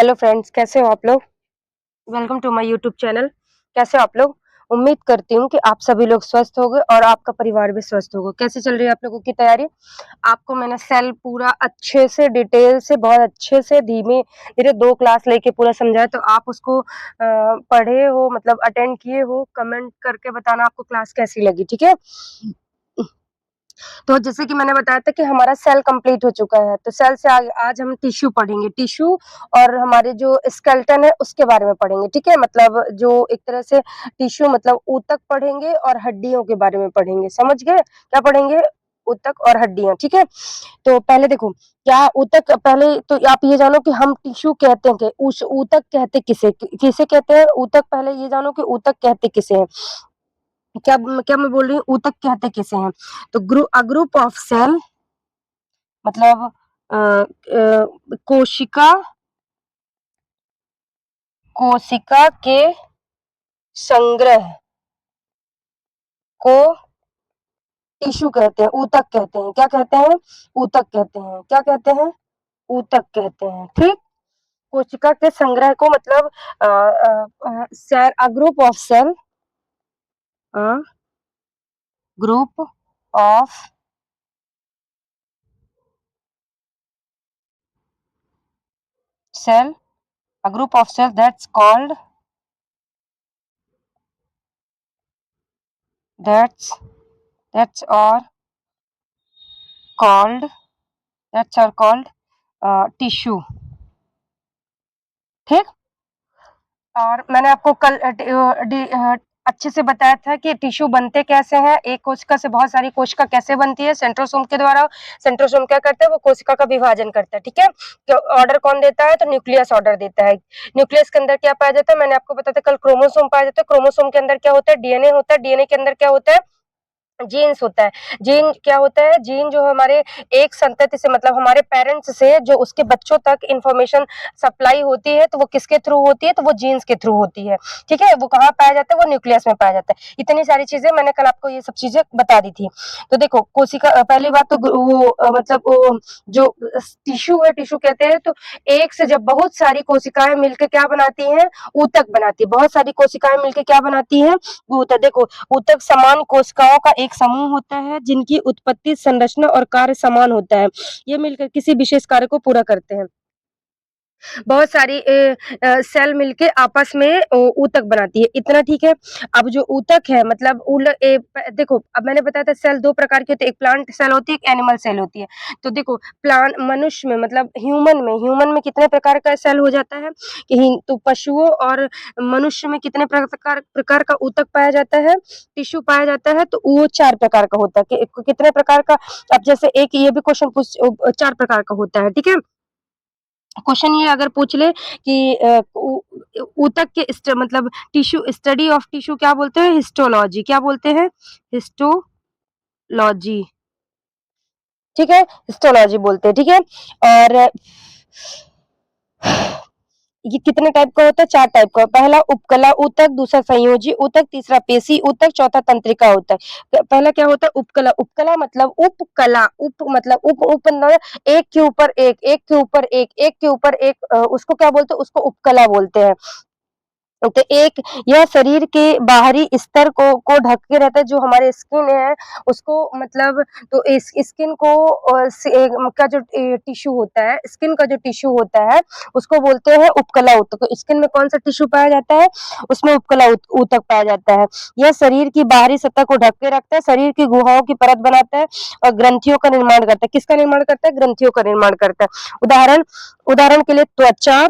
Hello friends, कैसे हो आप लोग? Welcome to my YouTube channel. कैसे हो आप लोग? उम्मीद करती हूँ कि आप सभी लोग स्वस्थ होंगे और आपका परिवार भी स्वस्थ होगा। कैसी चल रही है आप लोगों की तैयारी? आपको मैंने सेल पूरा अच्छे से डिटेल से बहुत अच्छे से धीरे-धीरे 2 क्लास लेके पूरा समझाया, तो आप उसको पढ़े हो मतलब अटेंड किए हो, कमेंट करके बताना आपको क्लास कैसी लगी, ठीक है? तो जैसे कि मैंने बताया था कि हमारा सेल कंप्लीट हो चुका है, तो सेल से आज हम टिश्यू पढ़ेंगे। टिश्यू और हमारे जो स्केलेटन है उसके बारे में पढ़ेंगे, ठीक है? मतलब जो एक तरह से टिश्यू मतलब ऊतक पढ़ेंगे और हड्डियों के बारे में पढ़ेंगे, समझ गए? क्या पढ़ेंगे? ऊतक और हड्डियाँ, ठीक है? तो पहले देखो, क्या ऊतक पहले तो आप ये जानो कि हम टिश्यू कहते हैं क्या? उस ऊतक कहते किसे? किसे कहते हैं ऊतक? पहले ये जानो कि ऊतक कहते किसे हैं? क्या क्या मैं बोल रही हूँ ऊतक कहते किसे हैं? तो ग्रुप ऑफ सेल मतलब कोशिका कोशिका के संग्रह को टिश्यू कहते हैं, ऊतक कहते हैं। क्या कहते हैं? ऊतक कहते हैं। क्या कहते हैं? ऊतक कहते हैं, ठीक? कोशिका के संग्रह को मतलब cell a group of cell a group of cell a group of cells that's that's are called tissue, ठीक? और मैंने आपको कल अच्छे से बताया था कि टिश्यू बनते कैसे हैं, एक कोशिका से बहुत सारी कोशिका कैसे बनती है, सेंट्रोसोम के द्वारा। सेंट्रोसोम क्या करता है? वो कोशिका का विभाजन करता है, ठीक है? तो ऑर्डर कौन देता है? तो न्यूक्लियस ऑर्डर देता है। न्यूक्लियस के अंदर क्या पाया जाता है? मैंने आपको बताया था कल क्रोमोसोम पाया जाता है। क्रोमोसोम के अंदर क्या होता है? डीएनए होता है। डीएनए के अंदर क्या होता है? जीन्स होता है। जीन क्या होता है? जीन जो हमारे एक संतति से मतलब हमारे पेरेंट्स से जो उसके बच्चों तक इन्फॉर्मेशन सप्लाई होती है, तो वो किसके थ्रू होती है? तो वो जीन्स के थ्रू होती है, ठीक है? वो कहाँ पाया जाता है? वो न्यूक्लियस में पाया जाता है। इतनी सारी चीज़ें मैंने कल आपको ये सब चीज़ें बता दी थी। तो देखो कोशिका पहली बात तो मतलब वो जो टिश्यू है, टिश्यू कहते हैं तो एक से जब बहुत सारी कोशिकाएँ मिलके क्या बनाती हैं? ऊतक बनाती है। बहुत सारी कोशिकाएँ मिलके क्या बनाती हैं? ऊतक। देखो ऊतक समान कोशिकाओं का एक समूह होता है जिनकी उत्पत्ति, संरचना और कार्य समान होता है। ये मिलकर किसी विशेष कार्य को पूरा करते हैं। बहुत सारी सेल मिलके आपस में ऊतक बनाती है, इतना ठीक है। अब जो ऊतक है मतलब देखो अब मैंने बताया था सेल 2 प्रकार की होती है, एक प्लांट सेल होती है, एक एनिमल सेल होती है। तो देखो मनुष्य में मतलब ह्यूमन में कितने प्रकार का सेल हो जाता है कि तो पशुओं और मनुष्य में कितने प्रकार प्रकार का ऊतक पाया जाता है, टिश्यू पाया जाता है, तो वो 4 प्रकार का होता है। कितने प्रकार का? अब जैसे एक ये भी क्वेश्चन 4 प्रकार का होता है, ठीक है? क्वेश्चन ये अगर पूछ ले कि ऊतक के मतलब टिश्यू स्टडी ऑफ टिश्यू क्या बोलते हैं? हिस्टोलॉजी। क्या बोलते हैं? हिस्टोलॉजी, ठीक है? हिस्टोलॉजी बोलते हैं, ठीक है? और ये कितने टाइप का होता है? 4 टाइप का। पहला उपकला ऊतक, दूसरा संयोजी ऊतक, तीसरा पेशी ऊतक, चौथा तंत्रिका ऊतक। पहला क्या होता है? उपकला। उपकला मतलब उपकला, उप मतलब उप मतलब एक के ऊपर एक, एक के ऊपर एक, एक के ऊपर एक उसको क्या बोलते हैं? उसको उपकला बोलते हैं। तो एक यह शरीर के बाहरी स्तर को ढक के रहता है, जो हमारे स्किन है उसको मतलब तो इस स्किन को का जो टिश्यू होता है, स्किन का जो टिश्यू होता है उसको बोलते हैं उपकला ऊतक। तो स्किन में कौन-सा टिश्यू पाया जाता है? उसमें उपकला ऊतक पाया जाता है। यह शरीर की बाहरी सतह को ढक के रखता है, शरीर की गुहाओं की परत बनाता है और ग्रंथियों का निर्माण करता है। किसका निर्माण करता है? ग्रंथियों का निर्माण करता है। उदाहरण उदाहरण के लिए त्वचा,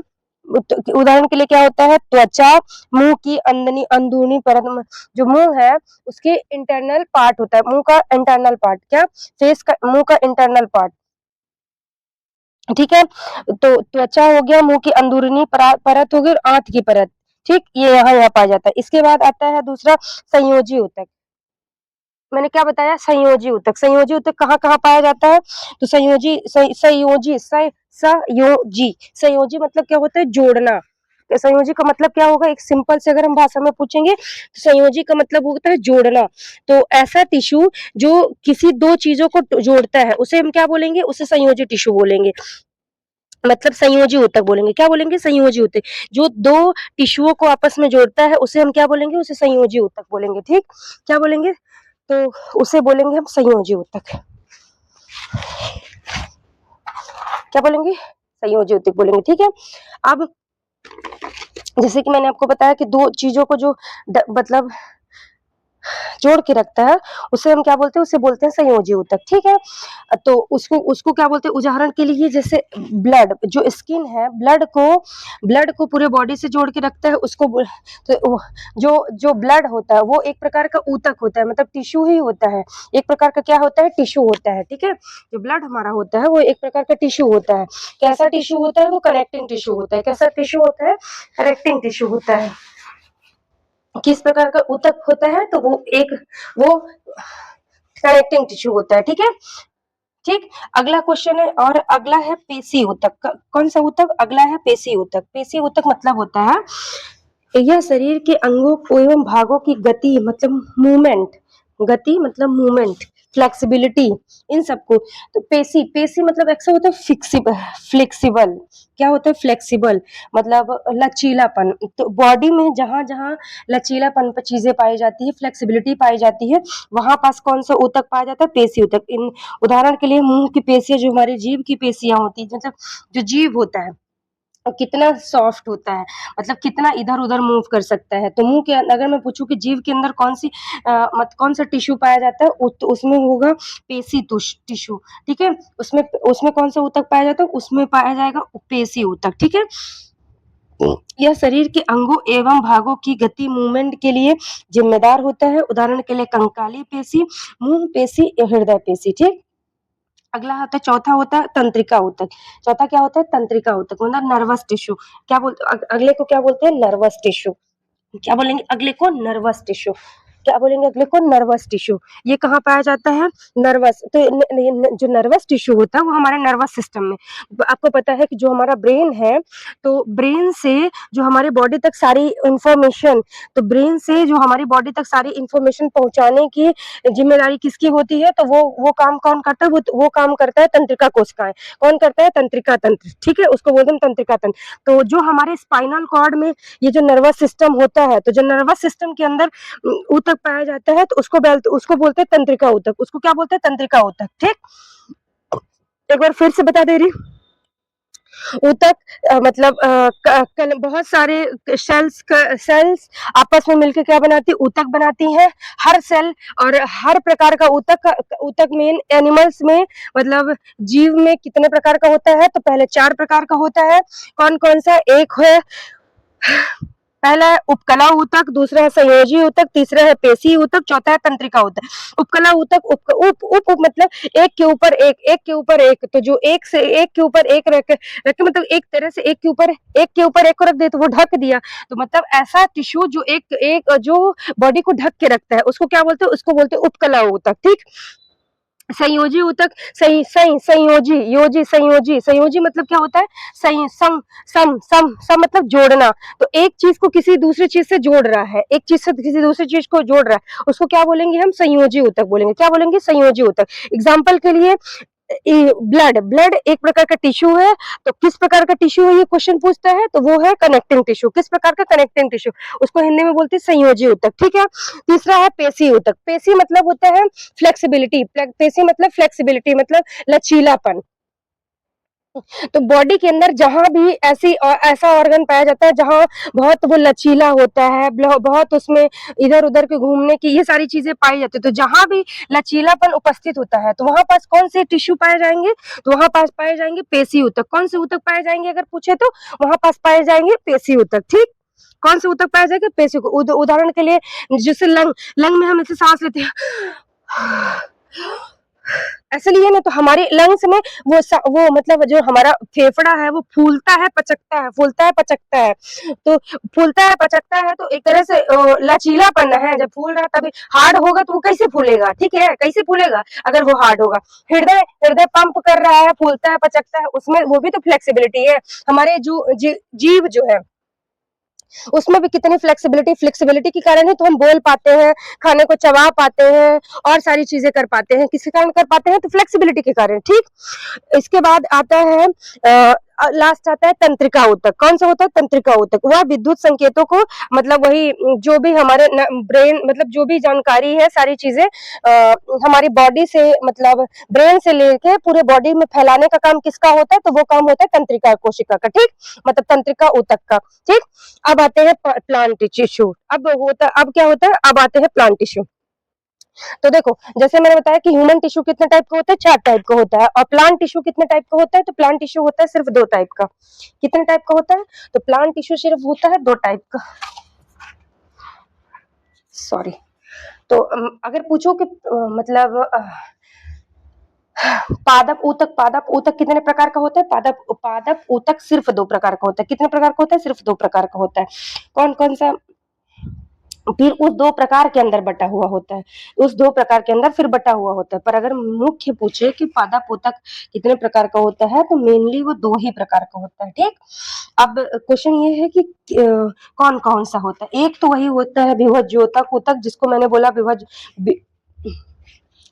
उदाहरण के लिए क्या होता है? त्वचा, मुंह की अंदरूनी परत में जो मुंह है उसके इंटरनल पार्ट होता है। मुंह का इंटरनल पार्ट क्या? फेस का मुंह का इंटरनल पार्ट, ठीक है? तो त्वचा हो गया, मुंह की अंदरूनी परत हो गई और आंत की परत, ठीक? ये यहाँ पाया जाता है। इसके बाद आता है दूसरा संयोजी ऊतक। मैंने क्या बताया? संयोजी ऊतक। संयोजी ऊतक कहाँ-कहाँ पाया जाता है? तो संयोजी मतलब क्या होता है? जोड़ना। तो संयोजी का मतलब क्या होगा? एक सिंपल से अगर हम भाषा में पूछेंगे तो संयोजी का मतलब होता है जोड़ना। तो ऐसा टिश्यू जो किसी 2 चीज़ों को जोड़ता है, उसे हम क्या बोलेंगे? उसे संयोजी टिश्यू बोलेंगे। मतलब संयोजी ऊतक बोलेंगे। क्या बोलेंगे? संयोजी ऊतक। जो 2 टिश्यूओं को आपस में जोड़ता है उसे हम क्या बोलेंगे? उसे संयोजी ऊतक बोलेंगे, ठीक? क्या बोलेंगे? तो उसे बोलेंगे हम संयोजी ऊतक। क्या बोलेंगे? संयोजी ऊतक बोलेंगे, ठीक है? अब जैसे कि मैंने आपको बताया कि 2 चीज़ों को जो मतलब जोड़ के रखता है, उसे हम क्या बोलते हैं? उसे बोलते हैं संयोजी ऊतक, ठीक है? तो उसको उसको क्या बोलते हैं? उदाहरण के लिए जैसे ब्लड, जो स्किन है, ब्लड को पूरे बॉडी से जोड़ के रखता है, उसको तो जो जो ब्लड होता है वो एक प्रकार का ऊतक होता है, मतलब टिश्यू ही होता है। एक प्रकार का क्या होता है? टिश्यू होता है, ठीक है? जो ब्लड हमारा होता है वो एक प्रकार का टिश्यू होता है। कैसा टिश्यू होता है? वो कनेक्टिंग टिश्यू होता है। कैसा टिश्यू होता है? कनेक्टिंग टिश्यू होता है। किस प्रकार का ऊतक होता है? तो वो कनेक्टिंग टिश्यू होता है, ठीक है? ठीक। अगला क्वेश्चन है, और अगला है पेशी ऊतक। कौन सा ऊतक? अगला है पेशी ऊतक। पेशी ऊतक मतलब होता है यह शरीर के अंगों एवं भागों की गति मतलब मूवमेंट, फ्लेक्सिबिलिटी, इन सबको। तो पेशी मतलब ऐसा होता है फ्लेक्सिबल। क्या होता है? फ्लेक्सिबल मतलब लचीलापन। तो बॉडी में जहां जहां लचीलापन पर चीजें पाई जाती है, फ्लेक्सिबिलिटी पाई जाती है, वहां पास कौन सा ऊतक पाया जाता है? पेशी ऊतक। इन उदाहरण के लिए मुंह की पेशियां, जो हमारी जीभ की पेशियां होती है, मतलब जो जीभ होता है और कितना सॉफ्ट होता है, मतलब कितना इधर-उधर मूव कर सकता है। तो मुँह के अगर मैं पूछूँ कि जीभ के अंदर कौन सा टिश्यू पाया जाता है, तो उसमें होगा पेशी टिश्यू, ठीक है? उसमें उसमें कौन सा ऊतक पाया जाता है? उसमें पाया जाएगा पेशी ऊतक, ठीक है? यह शरीर के अंगों एवं भागों की गति मूवमेंट के लिए जिम्मेदार होता है। उदाहरण के लिए कंकाली पेशी, मुंह पेशी, हृदय पेशी, ठीक? अगला होता है, चौथा होता है तंत्रिका ऊतक। चौथा क्या होता है? तंत्रिका ऊतक, मतलब नर्वस टिश्यू। क्या बोलते अगले को क्या बोलते हैं? Nervous tissue. क्या बोलेंगे अगले को? Nervous tissue. क्या बोलेंगे अगले को? Nervous tissue. ये कहाँ पाया जाता है? नर्वस। तो जो नर्वस टिश्यू होता है वो हमारे नर्वस सिस्टम में। आपको पता है कि जो हमारा ब्रेन है, तो ब्रेन से जो हमारी बॉडी तक सारी इंफॉर्मेशन तो ब्रेन से जो हमारी बॉडी तक सारी इंफॉर्मेशन पहुंचाने की जिम्मेदारी किसकी होती है? तो वो काम कौन करता है? वो काम करता है तंत्रिका कोशिकाएं। कौन करता है? तंत्रिका तंत्र, ठीक है? उसको बोलते हैं तंत्रिका तंत्र। तो जो हमारे स्पाइनल कॉर्ड में ये जो नर्वस सिस्टम होता है, तो जो नर्वस सिस्टम के अंदर ऊतक पाया जाता है, तो उसको बोलते हैं तंत्रिका ऊतक। उसको क्या बोलते हैं? तंत्रिका ऊतक, ठीक? एक बार फिर से बता दे रही, ऊतक मतलब बहुत सारे सेल्स आपस में मिलकर क्या बनाती है? ऊतक बनाती है। हर सेल और हर प्रकार का ऊतक मेन एनिमल्स में, मतलब जीव में कितने प्रकार का होता है? तो पहले 4 प्रकार का होता है। कौन कौन सा? एक है, पहला है उपकला ऊतक, दूसरा है संयोजी ऊतक, तीसरा है पेशी ऊतक, चौथा है तंत्रिका ऊतक। उपकला ऊतक उप मतलब एक के ऊपर एक, तो जो एक से एक के ऊपर एक रख के मतलब एक तरह से एक के ऊपर एक को रख दे तो वो ढक दिया। तो मतलब ऐसा टिश्यू जो एक एक जो बॉडी को ढक के रखता है, उसको क्या बोलते हैं? उसको बोलते हैं उपकला ऊतक, ठीक? संयोजी ऊतक, संयोजी मतलब क्या होता है? सही सम सम सम सम मतलब जोड़ना। तो एक चीज को किसी दूसरी चीज से जोड़ रहा है, एक चीज से किसी दूसरी चीज को जोड़ रहा है, उसको क्या बोलेंगे हम? संयोजी ऊतक बोलेंगे। क्या बोलेंगे? संयोजी ऊतक। एग्जाम्पल के लिए ब्लड एक प्रकार का टिश्यू है। तो किस प्रकार का टिश्यू है, ये क्वेश्चन पूछता है, तो वो है कनेक्टिंग टिश्यू। किस प्रकार का? Connecting tissue. उसको हिंदी में बोलते हैं संयोजी ऊतक, ठीक है? तीसरा है पेशी ऊतक। पेशी मतलब होता है फ्लेक्सिबिलिटी। पेशी मतलब फ्लेक्सिबिलिटी मतलब लचीलापन। तो बॉडी के अंदर जहां भी ऐसा ऑर्गन पाया जाता है जहां बहुत वो लचीला होता है, बहुत उसमें इधर उधर के घूमने की ये सारी चीजें पाई जाती है, तो जहां भी लचीलापन उपस्थित होता है तो वहां पास कौन से टिश्यू पाए जाएंगे? तो वहां पास पाए जाएंगे पेशी ऊतक। कौन से ऊतक पाए जाएंगे अगर पूछे तो? वहां पास पाए जाएंगे पेशी ऊतक, ठीक? कौन से ऊतक पाए जाएंगे? पेशी। उदाहरण के लिए जैसे लंग में हम ऐसे सांस लेते हैं ऐसे लिए ना, तो हमारे लंग्स में वो मतलब जो हमारा फेफड़ा है वो फूलता है पचकता है। तो फूलता है पचकता है तो एक तरह से लचीलापन है। जब फूल रहा है तभी हार्ड होगा तो वो कैसे फूलेगा? ठीक है, कैसे फूलेगा अगर वो हार्ड होगा? हृदय हृदय पंप कर रहा है, फूलता है पचकता है, उसमें वो भी तो फ्लेक्सिबिलिटी है। हमारे जो जीव जो है उसमें भी कितनी फ्लेक्सिबिलिटी के कारण ही तो हम बोल पाते हैं, खाने को चबा पाते हैं और सारी चीजें कर पाते हैं। किसके कारण कर पाते हैं? तो फ्लेक्सिबिलिटी के कारण, ठीक? इसके बाद आता है लास्ट आता है तंत्रिका ऊतक। कौन सा होता है? तंत्रिका ऊतक। वह विद्युत संकेतों को मतलब वही जो भी हमारे ब्रेन मतलब जो भी जानकारी है सारी चीजें हमारी बॉडी से मतलब ब्रेन से लेके पूरे बॉडी में फैलाने का काम किसका होता है? तो वो काम होता है तंत्रिका कोशिका का, ठीक, मतलब तंत्रिका ऊतक का, ठीक। अब आते हैं प्लांट टिश्यू। अब क्या होता है? अब आते हैं प्लांट टिश्यू। तो देखो जैसे मैंने बताया कि ह्यूमन टिश्यू कितने टाइप का होता है? 4 टाइप का होता है। और प्लांट टिश्यू कितने टाइप का होता है? तो प्लांट टिश्यू होता है सिर्फ 2 टाइप का। कितने टाइप का होता है? तो प्लांट टिश्यू सिर्फ होता है 2 टाइप का। सॉरी। तो अगर पूछो कि मतलब पादप ऊतक कितने प्रकार का होता है? पादप ऊतक सिर्फ 2 प्रकार का होता है। कितने प्रकार का होता है? सिर्फ 2 प्रकार का होता है। कौन कौन सा? फिर उस 2 प्रकार के अंदर बटा हुआ होता है। उस 2 प्रकार के अंदर फिर बटा हुआ होता है। पर अगर मुख्य पूछे कि पादप ऊतक कितने प्रकार का होता है तो मेनली वो 2 ही प्रकार का होता है, ठीक। अब क्वेश्चन ये है कि कौन कौन सा होता है? एक तो वही होता है विभज्योतक ऊतक, जिसको मैंने बोला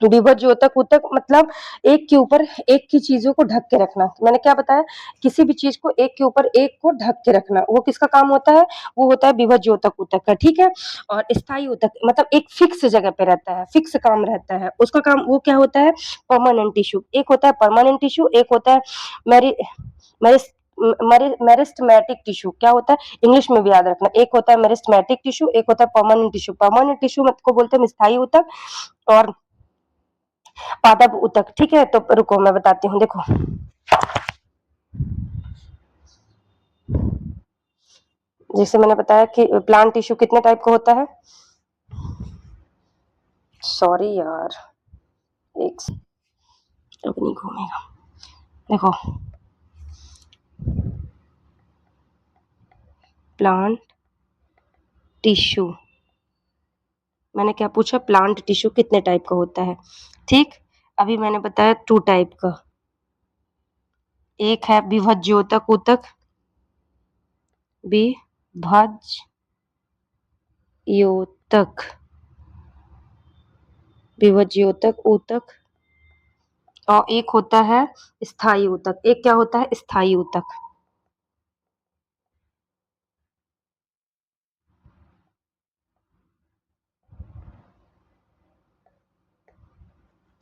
विभज्योतक ऊतक मतलब एक के ऊपर एक की चीजों को ढक के रखना। मैंने क्या बताया? किसी भी चीज को एक के ऊपर एक को ढक के रखना, वो किसका काम होता है? वो होता है विभज्योतक ऊतक का, ठीक है। और स्थायी ऊतक मतलब एक फिक्स जगह पे रहता है, फिक्स काम रहता है उसका काम, वो क्या होता है? Permanent tissue. एक होता है परमानेंट टिश्यू, एक होता है मेरी मेरिस मेरिस्टेमेटिक टिश्यू। क्या होता है? इंग्लिश में भी याद रखना, एक होता है मेरिस्टेमेटिक टिश्यू, एक होता है परमानेंट टिश्यू। परमानेंट टिश्यू मत को बोलते हैं स्थायी ऊतक, और पादप ऊतक, ठीक है। तो रुको मैं बताती हूँ, देखो जैसे मैंने बताया कि प्लांट टिश्यू कितने टाइप का होता है? सॉरी यार, एक अब नहीं घूमेगा। देखो प्लांट टिश्यू, मैंने क्या पूछा? प्लांट टिश्यू कितने टाइप का होता है, ठीक। अभी मैंने बताया 2 टाइप का। एक है विभज्योतक ऊतक, विभज्योतक विभज्योतक ऊतक, और एक होता है स्थायी ऊतक। एक क्या होता है? स्थायी ऊतक।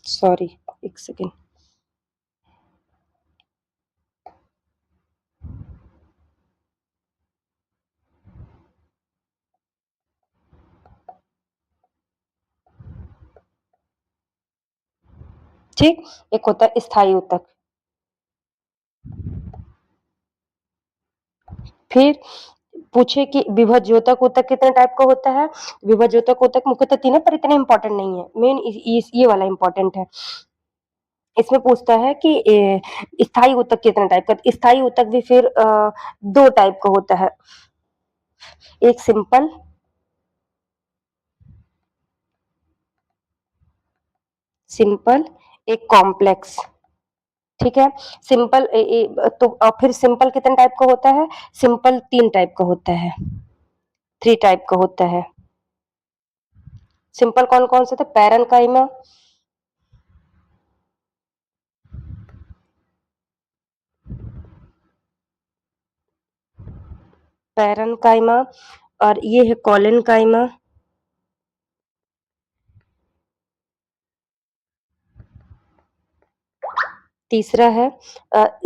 सॉरी, एक सेकेंड। ठीक, एक होता है स्थायी ऊतक। फिर पूछे कि विभज्योतक ऊतक कितने टाइप का होता है? विभज्योतक ऊतक मुख्यतः 3 है, पर इतने इंपॉर्टेंट नहीं है। मेन ये वाला इंपॉर्टेंट है। इसमें पूछता है कि स्थायी ऊतक कितने टाइप का? स्थायी ऊतक भी फिर 2 टाइप का होता है। एक सिंपल, एक कॉम्प्लेक्स, ठीक है। सिंपल तो फिर सिंपल कितने टाइप का होता है? सिंपल 3 टाइप का होता है, 3 टाइप का होता है। सिंपल कौन कौन से थे? पैरेन्काइमा, पैरेन्काइमा, और ये है कोलेनकाइमा, तीसरा है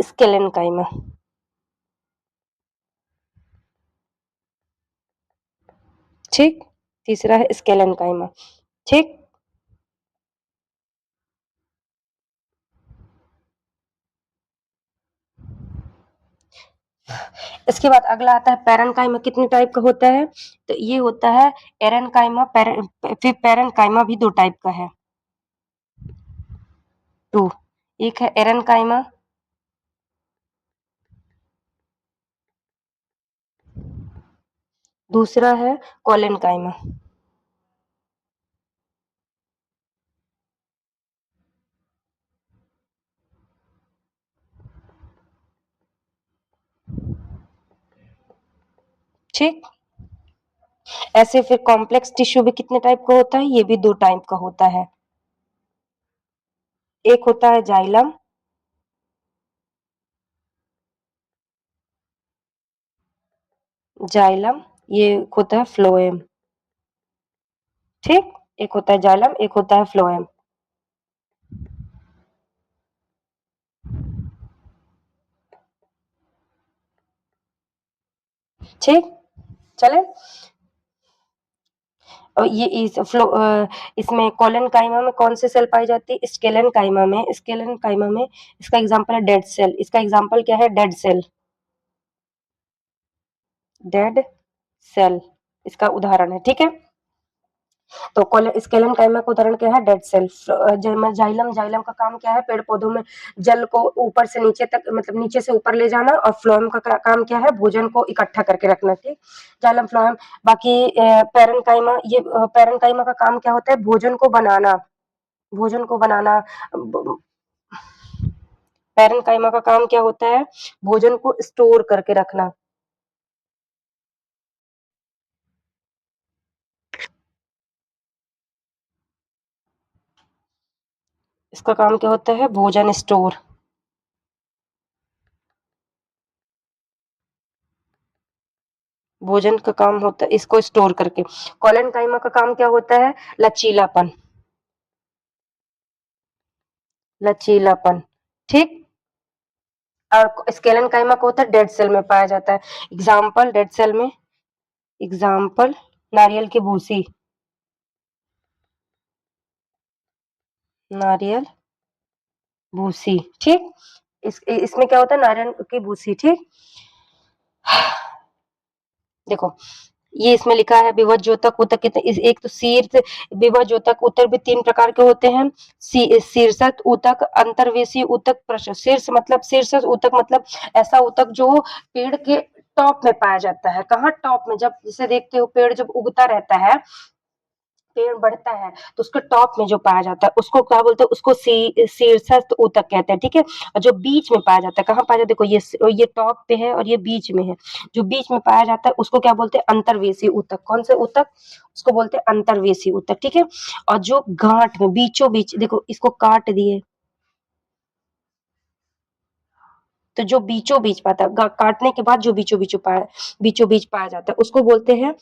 स्केलेनकाइमा, ठीक। तीसरा है स्केलेनकाइमा, ठीक। इसके बाद अगला आता है पैरेन्काइमा कितने टाइप का होता है? तो ये होता है एरेन्काइमा, फिर पैरेन्काइमा भी 2 टाइप का है, 2। एक है एरेन्काइमा, दूसरा है कोलेनकाइमा, ठीक। ऐसे फिर कॉम्प्लेक्स टिश्यू भी कितने टाइप का होता है? ये भी 2 टाइप का होता है। एक होता है जाइलम, जाइलम, ये होता है फ्लोएम, ठीक? एक होता है जाइलम, एक होता है फ्लोएम। ठीक? चले? और ये इसमें कोलेनकाइमा में कौन सी सेल पाई जाती है? स्केलेनकाइमा में। स्केलेनकाइमा में इसका एग्जांपल है डेड सेल। इसका एग्जांपल क्या है? Dead cell. डेड सेल इसका उदाहरण है, ठीक है? तो स्केलेनकाइमा का उदाहरण क्या है? Dead cell. जाइलम, जाइलम का काम क्या है? पेड़ पौधों में जल को ऊपर से नीचे तक, मतलब नीचे से ऊपर ले जाना। और फ्लोएम का काम क्या है? भोजन को इकट्ठा करके रखना, ठीक? Xylem, phloem. बाकी पैरेनकाइमा, ये पैरेनकाइमा का काम क्या होता है? भोजन को बनाना, भोजन को बनाना। पैरेनकाइमा का काम क्या होता है? भोजन को स्टोर करके रखना। इसका काम क्या होता है? भोजन स्टोर। भोजन का काम होता है इसको स्टोर करके। कोलेनकाइमा का काम क्या होता है? लचीलापन, लचीलापन, ठीक? और स्केलेनकाइमा का होता है डेड सेल में पाया जाता है। एग्जाम्पल डेड सेल में, एग्जाम्पल नारियल की भूसी, नारियल भूसी, ठीक? इसमें क्या होता है? नारियल की भूसी, ठीक? देखो, ये इसमें लिखा है विभज्योतक ऊतक कितने, एक तो शीर्ष विभज्योतक ऊतक भी 3 प्रकार के होते हैं। शीर्षक ऊतक, अंतर्वेशी ऊतक, पृष्ठ। शीर्ष मतलब, शीर्षक ऊतक मतलब ऐसा ऊतक जो पेड़ के टॉप में पाया जाता है। कहाँ? टॉप में। जब जिसे देखते हो पेड़ जब उगता रहता है, पेड़ बढ़ता है, तो उसके टॉप में जो पाया जाता है उसको क्या बोलते हैं? उसको शीर्षस्थ ऊतक कहते हैं, ठीक है? और जो बीच में पाया जाता है, कहाँ पाया जाता है? देखो, ये टॉप पे है और ये बीच में है। जो बीच में पाया जाता है उसको क्या बोलते हैं? अंतर्वेशी ऊतक। कौन से ऊतक? उसको बोलते हैं अंतर्वेशी ऊतक, ठीक है? और जो गांठ में बीचों बीच, देखो इसको काट दिए, तो जो बीचों बीच पाता है, काटने के बाद जो बीचों बीच पाया जाता है उसको बोलते हैं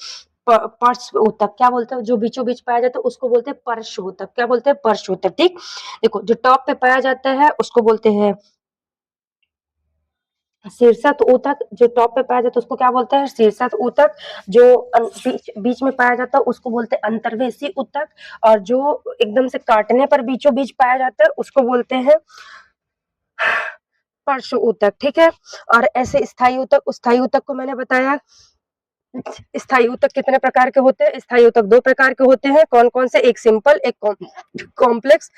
पार्श्व ऊतक। क्या बोलते हैं? जो बीचों बीच पाया जाता है उसको बोलते हैं पार्श्व ऊतक। क्या बोलते हैं? पार्श्व ऊतक, ठीक? देखो, जो टॉप पे पाया जाता है उसको बोलते हैं शीर्षस्थ ऊतक। जो टॉप पे पाया जाता है उसको क्या बोलते हैं? शीर्षस्थ ऊतक। जो बीच में पाया जाता है उसको बोलते हैं अंतर्वेशी ऊतक। और जो एकदम से काटने पर बीचों बीच पाया जाता है उसको बोलते हैं पार्श्व ऊतक, ठीक है? और ऐसे स्थायी ऊतक, स्थायी ऊतक को मैंने बताया। स्थायी ऊतक कितने प्रकार के होते हैं? स्थायी ऊतक 2 प्रकार के होते हैं। कौन-कौन से? एक सिंपल, एक कॉम्प्लेक्स।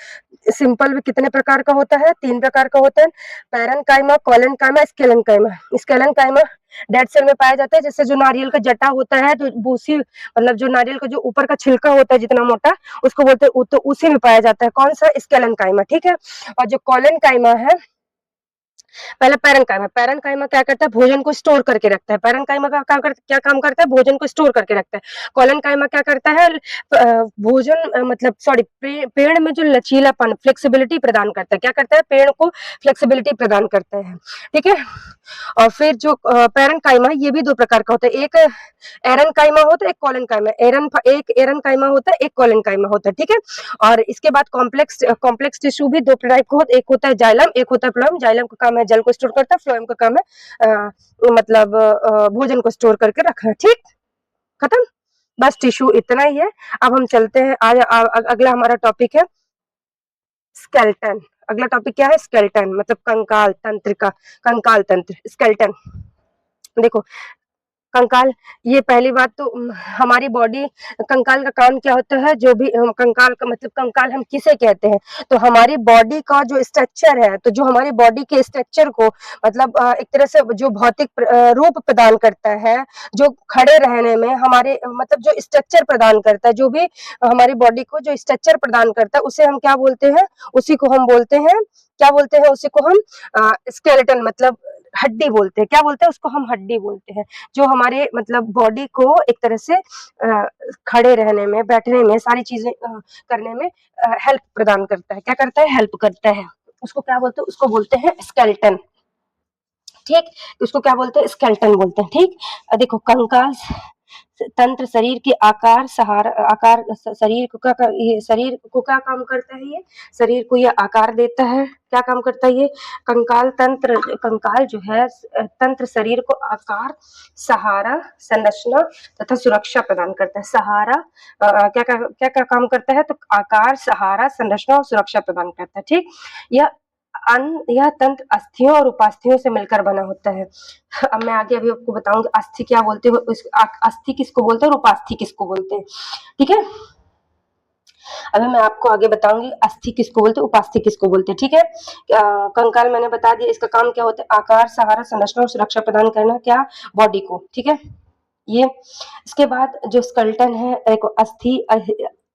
सिंपल में कितने प्रकार का होता है? 3 प्रकार का होता है। Parenchyma, collenchyma, sclerenchyma. Sclerenchyma dead cell में पाया जाता है, जैसे जो नारियल का जटा होता है, जो भूसी मतलब जो नारियल का जो ऊपर का छिलका होता है जितना मोटा, उसको बोलते हैं, तो उसी में पाया जाता है। कौन सा? स्केलेनकाइमा, ठीक है? और जो कोलेनकाइमा है, पहले पैरेनकाइमा, पैरेनकाइमा क्या करता है? भोजन को स्टोर करके रखता है। पैरेनकाइमा का क्या काम करता है? भोजन को स्टोर करके रखता है। कोलेनकाइमा क्या करता है? भोजन मतलब सॉरी, पेड़ में जो लचीलापन, फ्लेक्सिबिलिटी प्रदान करता है। क्या करता है? पेड़ को फ्लेक्सिबिलिटी प्रदान करता है, ठीक है? और फिर जो पैरेनकाइमा, ये भी 2 प्रकार का होता है। एक एरेनकाइमा होता है, एक कोलेनकाइमा। एक एरेनकाइमा होता है, एक कोलेनकाइमा होता है, ठीक है? और इसके बाद कॉम्प्लेक्स कॉम्प्लेक्स टिश्यू भी 2 टाइप का होता है। एक होता है जाइलम, एक होता है फ्लोएम। जाइलम का काम है जल को स्टोर करता है, फ्लोएम का काम है मतलब भोजन को स्टोर करके रखना, ठीक? खत्म? बस टिश्यू इतना ही है। अब हम चलते हैं, आज अगला हमारा टॉपिक है स्केलेटन। अगला टॉपिक क्या है? स्केलेटन मतलब कंकाल तंत्रिका, कंकाल तंत्र, स्केलेटन। देखो, कंकाल, ये पहली बात तो हमारी बॉडी, कंकाल का काम क्या होता है? जो भी कंकाल का मतलब, कंकाल हम किसे कहते हैं? तो हमारी बॉडी का जो स्ट्रक्चर है, तो जो हमारी बॉडी के स्ट्रक्चर को मतलब एक तरह से जो भौतिक रूप प्रदान करता है, जो खड़े रहने में हमारे मतलब जो स्ट्रक्चर प्रदान करता है, जो भी हमारी बॉडी को जो स्ट्रक्चर प्रदान करता है, उसे हम क्या बोलते हैं? उसी को हम बोलते हैं, क्या बोलते हैं? उसी को हम स्केलेटन मतलब हड्डी बोलते हैं। क्या बोलते हैं? उसको हम हड्डी बोलते हैं। जो हमारे मतलब बॉडी को एक तरह से खड़े रहने में, बैठने में, सारी चीजें करने में हेल्प प्रदान करता है। क्या करता है? हेल्प करता है। उसको क्या बोलते हैं? उसको बोलते हैं स्केलेटन। ठीक, उसको क्या बोलते हैं, स्केलेटन बोलते हैं। ठीक, देखो कंकाल तंत्र शरीर के आकार सहारा आकार शरीर को क्या ये शरीर को क्या काम करता है, ये शरीर को ये आकार देता है। क्या काम करता है ये कंकाल तंत्र, कंकाल जो है तंत्र शरीर को आकार, सहारा, संरचना तथा सुरक्षा प्रदान करता है। सहारा क्या क्या क्या काम करता है, तो आकार, सहारा, संरचना और सुरक्षा प्रदान करता है। ठीक, यह तंत्र अस्थियों और उपास्थियों से मिलकर बना होता है। अब मैं आगे अभी आपको बताऊंगी अस्थि क्या बोलते हैं, अस्थि किसको बोलते हैं और उपास्थि किसको बोलते हैं। ठीक है, अभी मैं आपको आगे बताऊंगी अस्थि किसको बोलते हैं, उपास्थि किसको बोलते हैं। ठीक है, कंकाल मैंने बता दिया, इसका काम क्या होता है, आकार, सहारा, संरचना और सुरक्षा प्रदान करना, क्या, बॉडी को। ठीक है, ये इसके बाद जो स्केलेटन है, एक अस्थि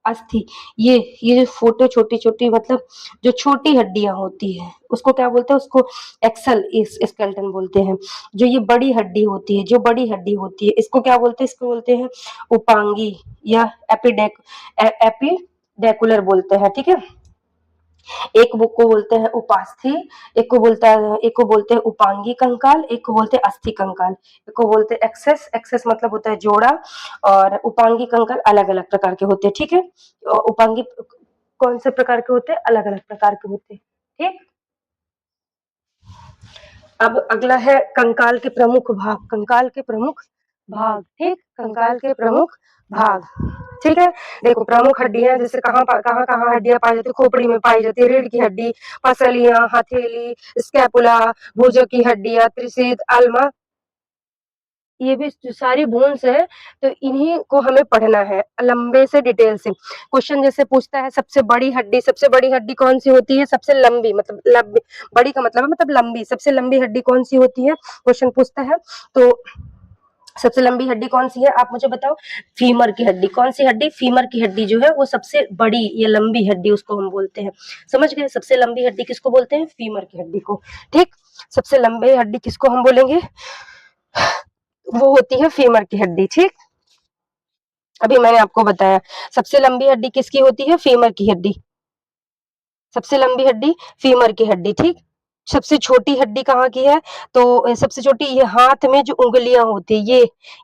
अस्थि ये जो फोटो छोटी छोटी मतलब जो छोटी हड्डियां होती है उसको क्या बोलते हैं, उसको एक्सल स्केलेटन बोलते हैं। जो ये बड़ी हड्डी होती है, जो बड़ी हड्डी होती है इसको क्या बोलते हैं, इसको बोलते हैं उपांगी या एपिडेकुलर बोलते हैं। ठीक है, एक बुक को बोलते हैं उपास्थि, एक को बोलते हैं उपांगी कंकाल, एक को बोलते हैं अस्थि कंकाल, एक को बोलते हैं एक्सेस, एक्सेस मतलब होता है जोड़ा, और उपांगी कंकाल अलग अलग प्रकार के होते हैं। ठीक है, उपांगी कौन से प्रकार के होते हैं, अलग अलग प्रकार के होते हैं। ठीक, अब अगला है कंकाल के प्रमुख भाग, कंकाल के प्रमुख भाग। ठीक, कंकाल के प्रमुख भाग। ठीक है, देखो प्रमुख हड्डियां जैसे कहाँ कहाँ हड्डियां पाई जाती है, खोपड़ी में पाई जाती है रीढ़ की हड्डी, पसलियां, हथेली, स्कैपुला, भुजा की हड्डियां, त्रिशिद, अल्मा, ये भी सारी बोन्स है। तो इन्हीं को हमें पढ़ना है लंबे से डिटेल से। क्वेश्चन जैसे पूछता है सबसे बड़ी हड्डी कौन सी होती है, सबसे लंबी मतलब लंबी, बड़ी का मतलब लंबी, सबसे लंबी हड्डी कौन सी होती है, क्वेश्चन पूछता है। तो सबसे लंबी हड्डी कौन सी है, आप मुझे बताओ। फीमर की हड्डी, कौन सी हड्डी, फीमर की हड्डी जो है वो सबसे बड़ी या लंबी हड्डी उसको हम बोलते हैं। समझ गए, सबसे लंबी हड्डी किसको बोलते हैं, फीमर की हड्डी को। ठीक, सबसे लंबी हड्डी किसको हम बोलेंगे, वो होती है फीमर की हड्डी। ठीक, अभी मैंने आपको बताया सबसे लंबी हड्डी किसकी होती है, फीमर की हड्डी, सबसे लंबी हड्डी फीमर की हड्डी। ठीक, सबसे छोटी हड्डी कहाँ की है, तो सबसे छोटी ये हाथ में जो उंगलियां होती है,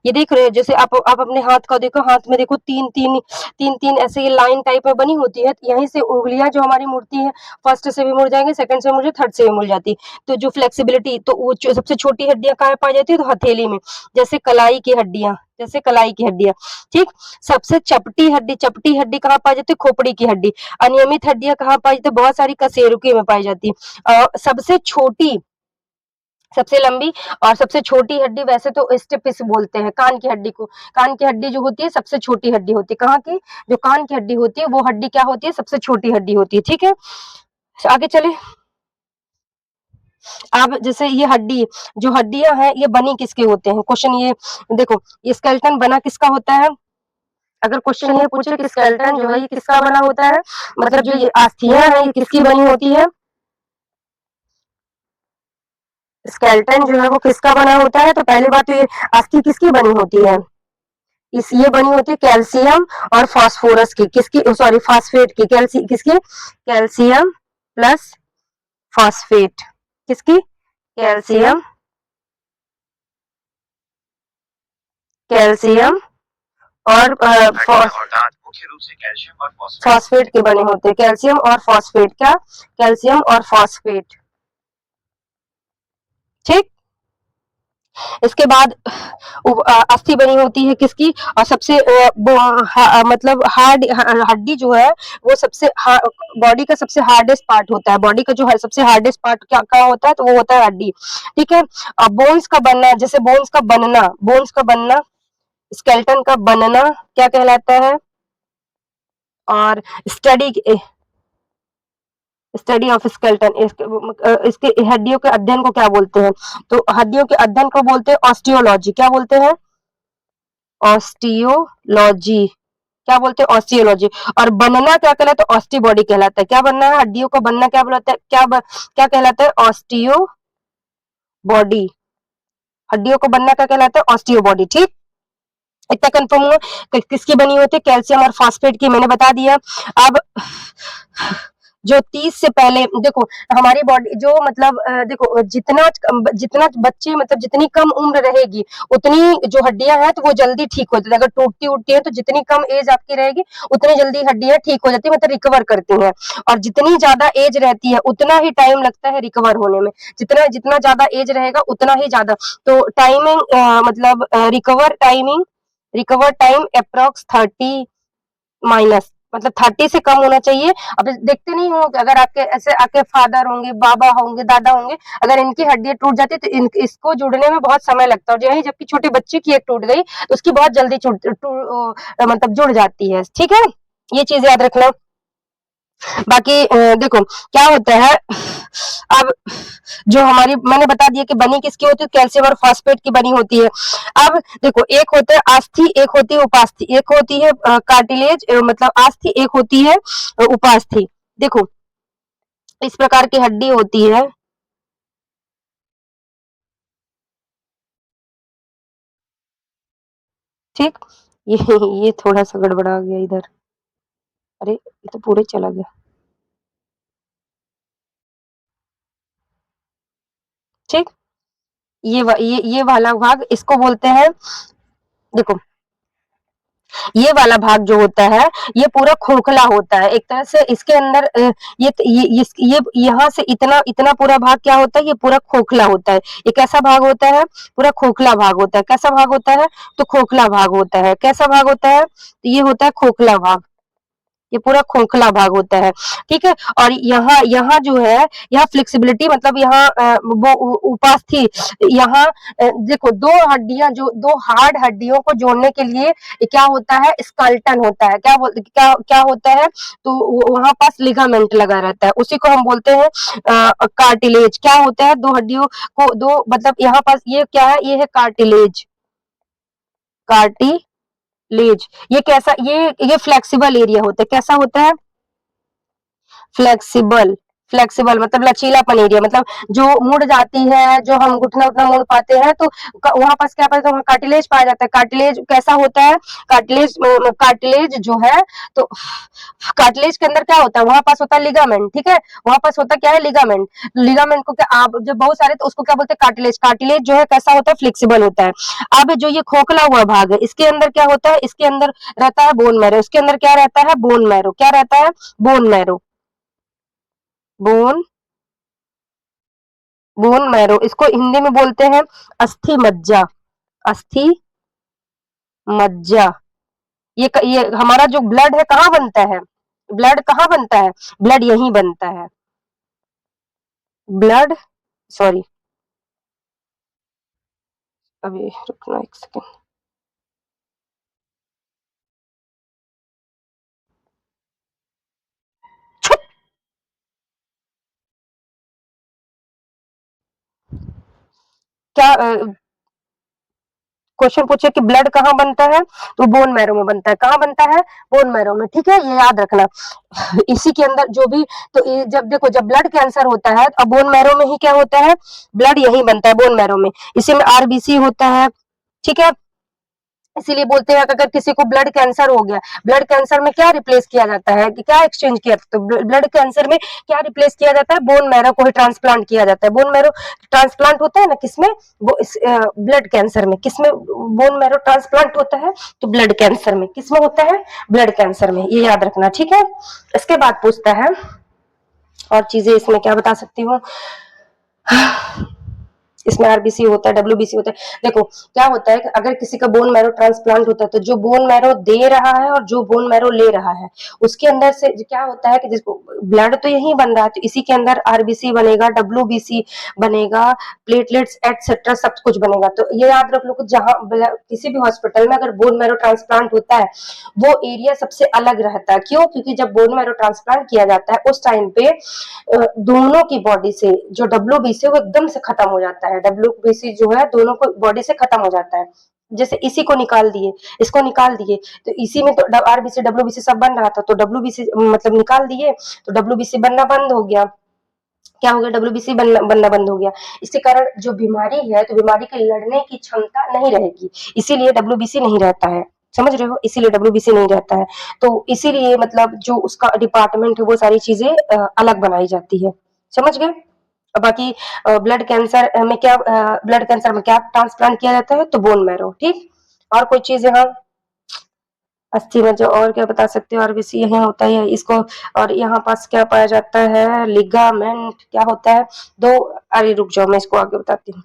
ये देख रहे हो, जैसे आप अपने हाथ का देखो, हाथ में देखो तीन तीन तीन तीन ऐसे ये लाइन टाइप में बनी होती है, यहीं से उंगलियां जो हमारी मुड़ती है, फर्स्ट से भी मुड़ जाएंगे, सेकंड से मुड़ जाए, थर्ड से भी मुड़ जाती, तो जो फ्लेक्सिबिलिटी, तो वो सबसे छोटी हड्डियां कहाँ पाई जाती है, तो हथेली में, जैसे कलाई की हड्डियां, जैसे कलाई की हड्डियां। ठीक, सबसे चपटी हड्डी कहाँ पाई जाती है, खोपड़ी की हड्डी। अनियमित हड्डियां कहाँ पाई जाती है, बहुत सारी कशेरुकी में पाई जाती है। सबसे छोटी, सबसे लंबी और सबसे छोटी हड्डी वैसे तो स्टेपिस बोलते हैं कान की हड्डी को। कान की हड्डी जो होती है सबसे छोटी हड्डी होती है, कहाँ की, जो कान की हड्डी होती है वो हड्डी क्या होती है, सबसे छोटी हड्डी होती है। ठीक है, आगे चले। अब जैसे ये हड्डी, जो हड्डियां हैं ये बनी किसके होते हैं, क्वेश्चन ये देखो, ये स्केलेटन बना किसका होता है, अगर क्वेश्चन ये पूछे कि स्केलेटन जो है ये किसका बना होता है, मतलब जो ये अस्थियां हैं ये किसकी बनी होती है, स्केलेटन जो है वो किसका बना होता है, तो पहली बात तो ये अस्थि किसकी बनी होती है, ये बनी होती है कैल्शियम और फास्फोरस की, किसकी, सॉरी फास्फेट की, किसकी, कैल्शियम प्लस फास्फेट, किसकी, कैल्शियम, कैल्शियम और मुख्य रूप से कैल्शियम और फास्फेट के बने होते हैं, कैल्शियम और फास्फेट, क्या, कैल्शियम और फास्फेट। ठीक, इसके बाद अस्थि बनी होती है किसकी, और सबसे मतलब हार्ड हड्डी जो है वो सबसे बॉडी का सबसे हार्डेस्ट पार्ट होता है, बॉडी का जो है सबसे हार्डेस्ट पार्ट क्या होता है, तो वो होता है हड्डी। ठीक है, बोन्स का बनना, जैसे बोन्स का बनना स्केलेटन का बनना क्या कहलाता है, और स्टडी ऑफ स्केलेटन, इसके हड्डियों के अध्ययन को क्या बोलते हैं, तो हड्डियों के अध्ययन को बोलते हैं ऑस्टियोलॉजी, क्या बोलते हैं, ऑस्टियोलॉजी, क्या बोलते हैं, ऑस्टियोलॉजी। और बनना क्या कहलाता है, ऑस्टी बॉडी कहलाता है, क्या बनना है, हड्डियों का बनना क्या बोलता है, क्या कहलाता है, ऑस्टियो बॉडी, हड्डियों को बनना क्या कहलाता है, ऑस्टियो बॉडी। ठीक, इतना कंफर्म हुआ किसकी बनी होती है, कैल्शियम और फास्फेट की, मैंने बता दिया। अब जो 30 से पहले देखो हमारी बॉडी जो मतलब देखो जितना जितना बच्चे मतलब जितनी कम उम्र रहेगी उतनी जो हड्डियां हैं तो वो जल्दी ठीक होती है। अगर टूटती है तो जितनी कम एज आपकी रहेगी उतनी जल्दी हड्डियां ठीक हो जाती है, मतलब रिकवर करती हैं। और जितनी ज्यादा एज रहती है उतना ही टाइम लगता है रिकवर होने में। जितना जितना ज्यादा एज रहेगा उतना ही ज्यादा। तो टाइमिंग मतलब रिकवर टाइम अप्रॉक्स 30 माइनस मतलब 30 से कम होना चाहिए। अब देखते नहीं हो अगर आपके ऐसे आपके फादर होंगे, बाबा होंगे, दादा होंगे, अगर इनकी हड्डियां टूट जाती है तो इसको जुड़ने में बहुत समय लगता है। और यही जबकि छोटे बच्चे की एक टूट गई तो उसकी बहुत जल्दी मतलब जुड़ जाती है। ठीक है, ये चीज याद रखना। बाकी देखो क्या होता है, अब जो हमारी मैंने बता दिया कि बनी किसकी होती है, कैल्शियम और फॉस्फेट की बनी होती है। अब देखो एक होता है आस्थि, एक होती है उपास्थि, एक होती है कार्टिलेज मतलब आस्थि, एक होती है उपास्थि। देखो इस प्रकार की हड्डी होती है। ठीक, ये ये थोड़ा सा गड़बड़ा गया इधर। अरे ये तो पूरे चला गया। ठीक, ये वाला भाग इसको बोलते हैं। देखो ये वाला भाग जो होता है ये पूरा खोखला होता है एक तरह से। इसके अंदर ये यहाँ से इतना इतना पूरा भाग क्या होता है, ये पूरा खोखला होता है। ये कैसा भाग होता है, पूरा खोखला भाग होता है। कैसा भाग होता है, तो खोखला भाग होता है। कैसा भाग होता है, तो ये होता है खोखला भाग। ये पूरा खोखला भाग होता है। ठीक है, और यहाँ यहाँ जो है यहाँ फ्लेक्सिबिलिटी मतलब यहाँ वो उपास्थि यहाँ देखो दो हड्डियां जो दो हार्ड हड्डियों को जोड़ने के लिए क्या होता है, स्कल्टन होता है। क्या क्या होता है, तो वहां पास लिगामेंट लगा रहता है, उसी को हम बोलते हैं कार्टिलेज। क्या होता है, दो हड्डियों को दो मतलब यहाँ पास ये क्या है, ये है कार्टिलेज। कार्टिलेज ये कैसा ये फ्लेक्सिबल एरिया होता है। कैसा होता है, फ्लेक्सिबल। फ्लेक्सिबल मतलब लचीलापन एरिया, मतलब जो मुड़ जाती है, जो हम घुटना उतना मोड़ पाते हैं तो वहां पास क्या पाया, वहां कार्टिलेज पाया जाता है। कार्टिलेज कैसा होता है, कार्टिलेज कार्टिलेज जो है तो कार्टिलेज के अंदर क्या होता है, वहां पास होता है लिगामेंट। ठीक है, वहां पास होता क्या है, लिगामेंट। लिगामेंट को क्या आप जब बहुत सारे तो उसको क्या बोलते हैं, कार्टिलेज। कार्टिलेज जो है कैसा होता है, फ्लेक्सिबल होता है। अब जो ये खोखला हुआ भाग है इसके अंदर क्या होता है, इसके अंदर रहता है बोन मैरो। इसके अंदर क्या रहता है, बोन मैरो। क्या रहता है, bone marrow. Bone bone marrow, इसको हिंदी में बोलते हैं अस्थि मज्जा। अस्थि मज्जा। ये हमारा जो ब्लड है कहाँ बनता है, ब्लड कहाँ बनता है, ब्लड यहीं बनता है। ब्लड सॉरी, अभी रुकना एक सेकेंड। क्या क्वेश्चन पूछे कि ब्लड कहाँ बनता है, तो बोन मैरो में बनता है। कहाँ बनता है, बोन मैरो में। ठीक है, ये याद रखना। इसी के अंदर जो भी तो ये जब देखो जब ब्लड कैंसर होता है अब बोन मैरो में ही क्या होता है, ब्लड यही बनता है बोन मैरो में। इसी में आरबीसी होता है। ठीक है, इसीलिए बोलते हैं कि अगर किसी को ब्लड कैंसर हो गया, ब्लड कैंसर में क्या रिप्लेस किया जाता है, कि क्या एक्सचेंज किया, तो ब्लड कैंसर में क्या रिप्लेस किया जाता है, बोन मैरो को ही ट्रांसप्लांट किया जाता है। बोन मैरो ट्रांसप्लांट होता है ना किसमें, वो इस ब्लड कैंसर में। किसमें बोन मैरो ट्रांसप्लांट होता है, तो ब्लड कैंसर में। किसमें होता है, ब्लड कैंसर में। ये याद रखना। ठीक है, इसके बाद पूछता है और चीजें इसमें क्या बता सकती हूँ, इसमें आरबीसी होता है, डब्ल्यूबीसी होता है। देखो क्या होता है कि अगर किसी का बोन मैरो ट्रांसप्लांट होता है तो जो बोन मैरो दे रहा है और जो बोन मैरो ले रहा है उसके अंदर से क्या होता है कि जिसको ब्लड तो यही बन रहा है तो इसी के अंदर आरबीसी बनेगा, डब्ल्यूबीसी बनेगा, प्लेटलेट्स एटसेट्रा सब कुछ बनेगा। तो ये याद रख लो कि जहां किसी भी हॉस्पिटल में अगर बोन मैरो ट्रांसप्लांट होता है वो एरिया सबसे अलग रहता है। क्यों, क्योंकि जब बोन मैरो ट्रांसप्लांट किया जाता है उस टाइम पे दोनों की बॉडी से जो डब्ल्यूबीसी वो एकदम से खत्म हो जाता है। डब्ल्यूबीसी जो है दोनों को बॉडी से खत्म हो जाता है। जैसे इसी को निकाल दिए, इसको निकाल दिए, तो इसी में तो आरबीसी डब्ल्यूबीसी सब बन रहा था तो डब्ल्यूबीसी मतलब निकाल दिए तो डब्ल्यूबीसी बनना बंद हो गया। क्या हो गया, डब्ल्यूबीसी बनना बंद हो गया। इसके कारण जो बीमारी है तो बीमारी के लड़ने की क्षमता नहीं रहेगी, इसीलिए डब्ल्यूबीसी नहीं रहता है। समझ रहे हो, इसीलिए WBC नहीं रहता है। तो इसीलिए मतलब जो उसका डिपार्टमेंट है वो सारी चीजें अलग बनाई जाती है, समझ गए। बाकी ब्लड कैंसर में क्या, ब्लड कैंसर में क्या ट्रांसप्लांट किया जाता है, तो बोन मैरो, ठीक। और कोई चीज यहाँ अस्थि में जो और क्या बता सकते हो, आरबीसी यहाँ होता है इसको। और यहाँ पास क्या पाया जाता है, लिगामेंट क्या होता है, दो, अरे रुक जाओ मैं इसको आगे बताती हूँ।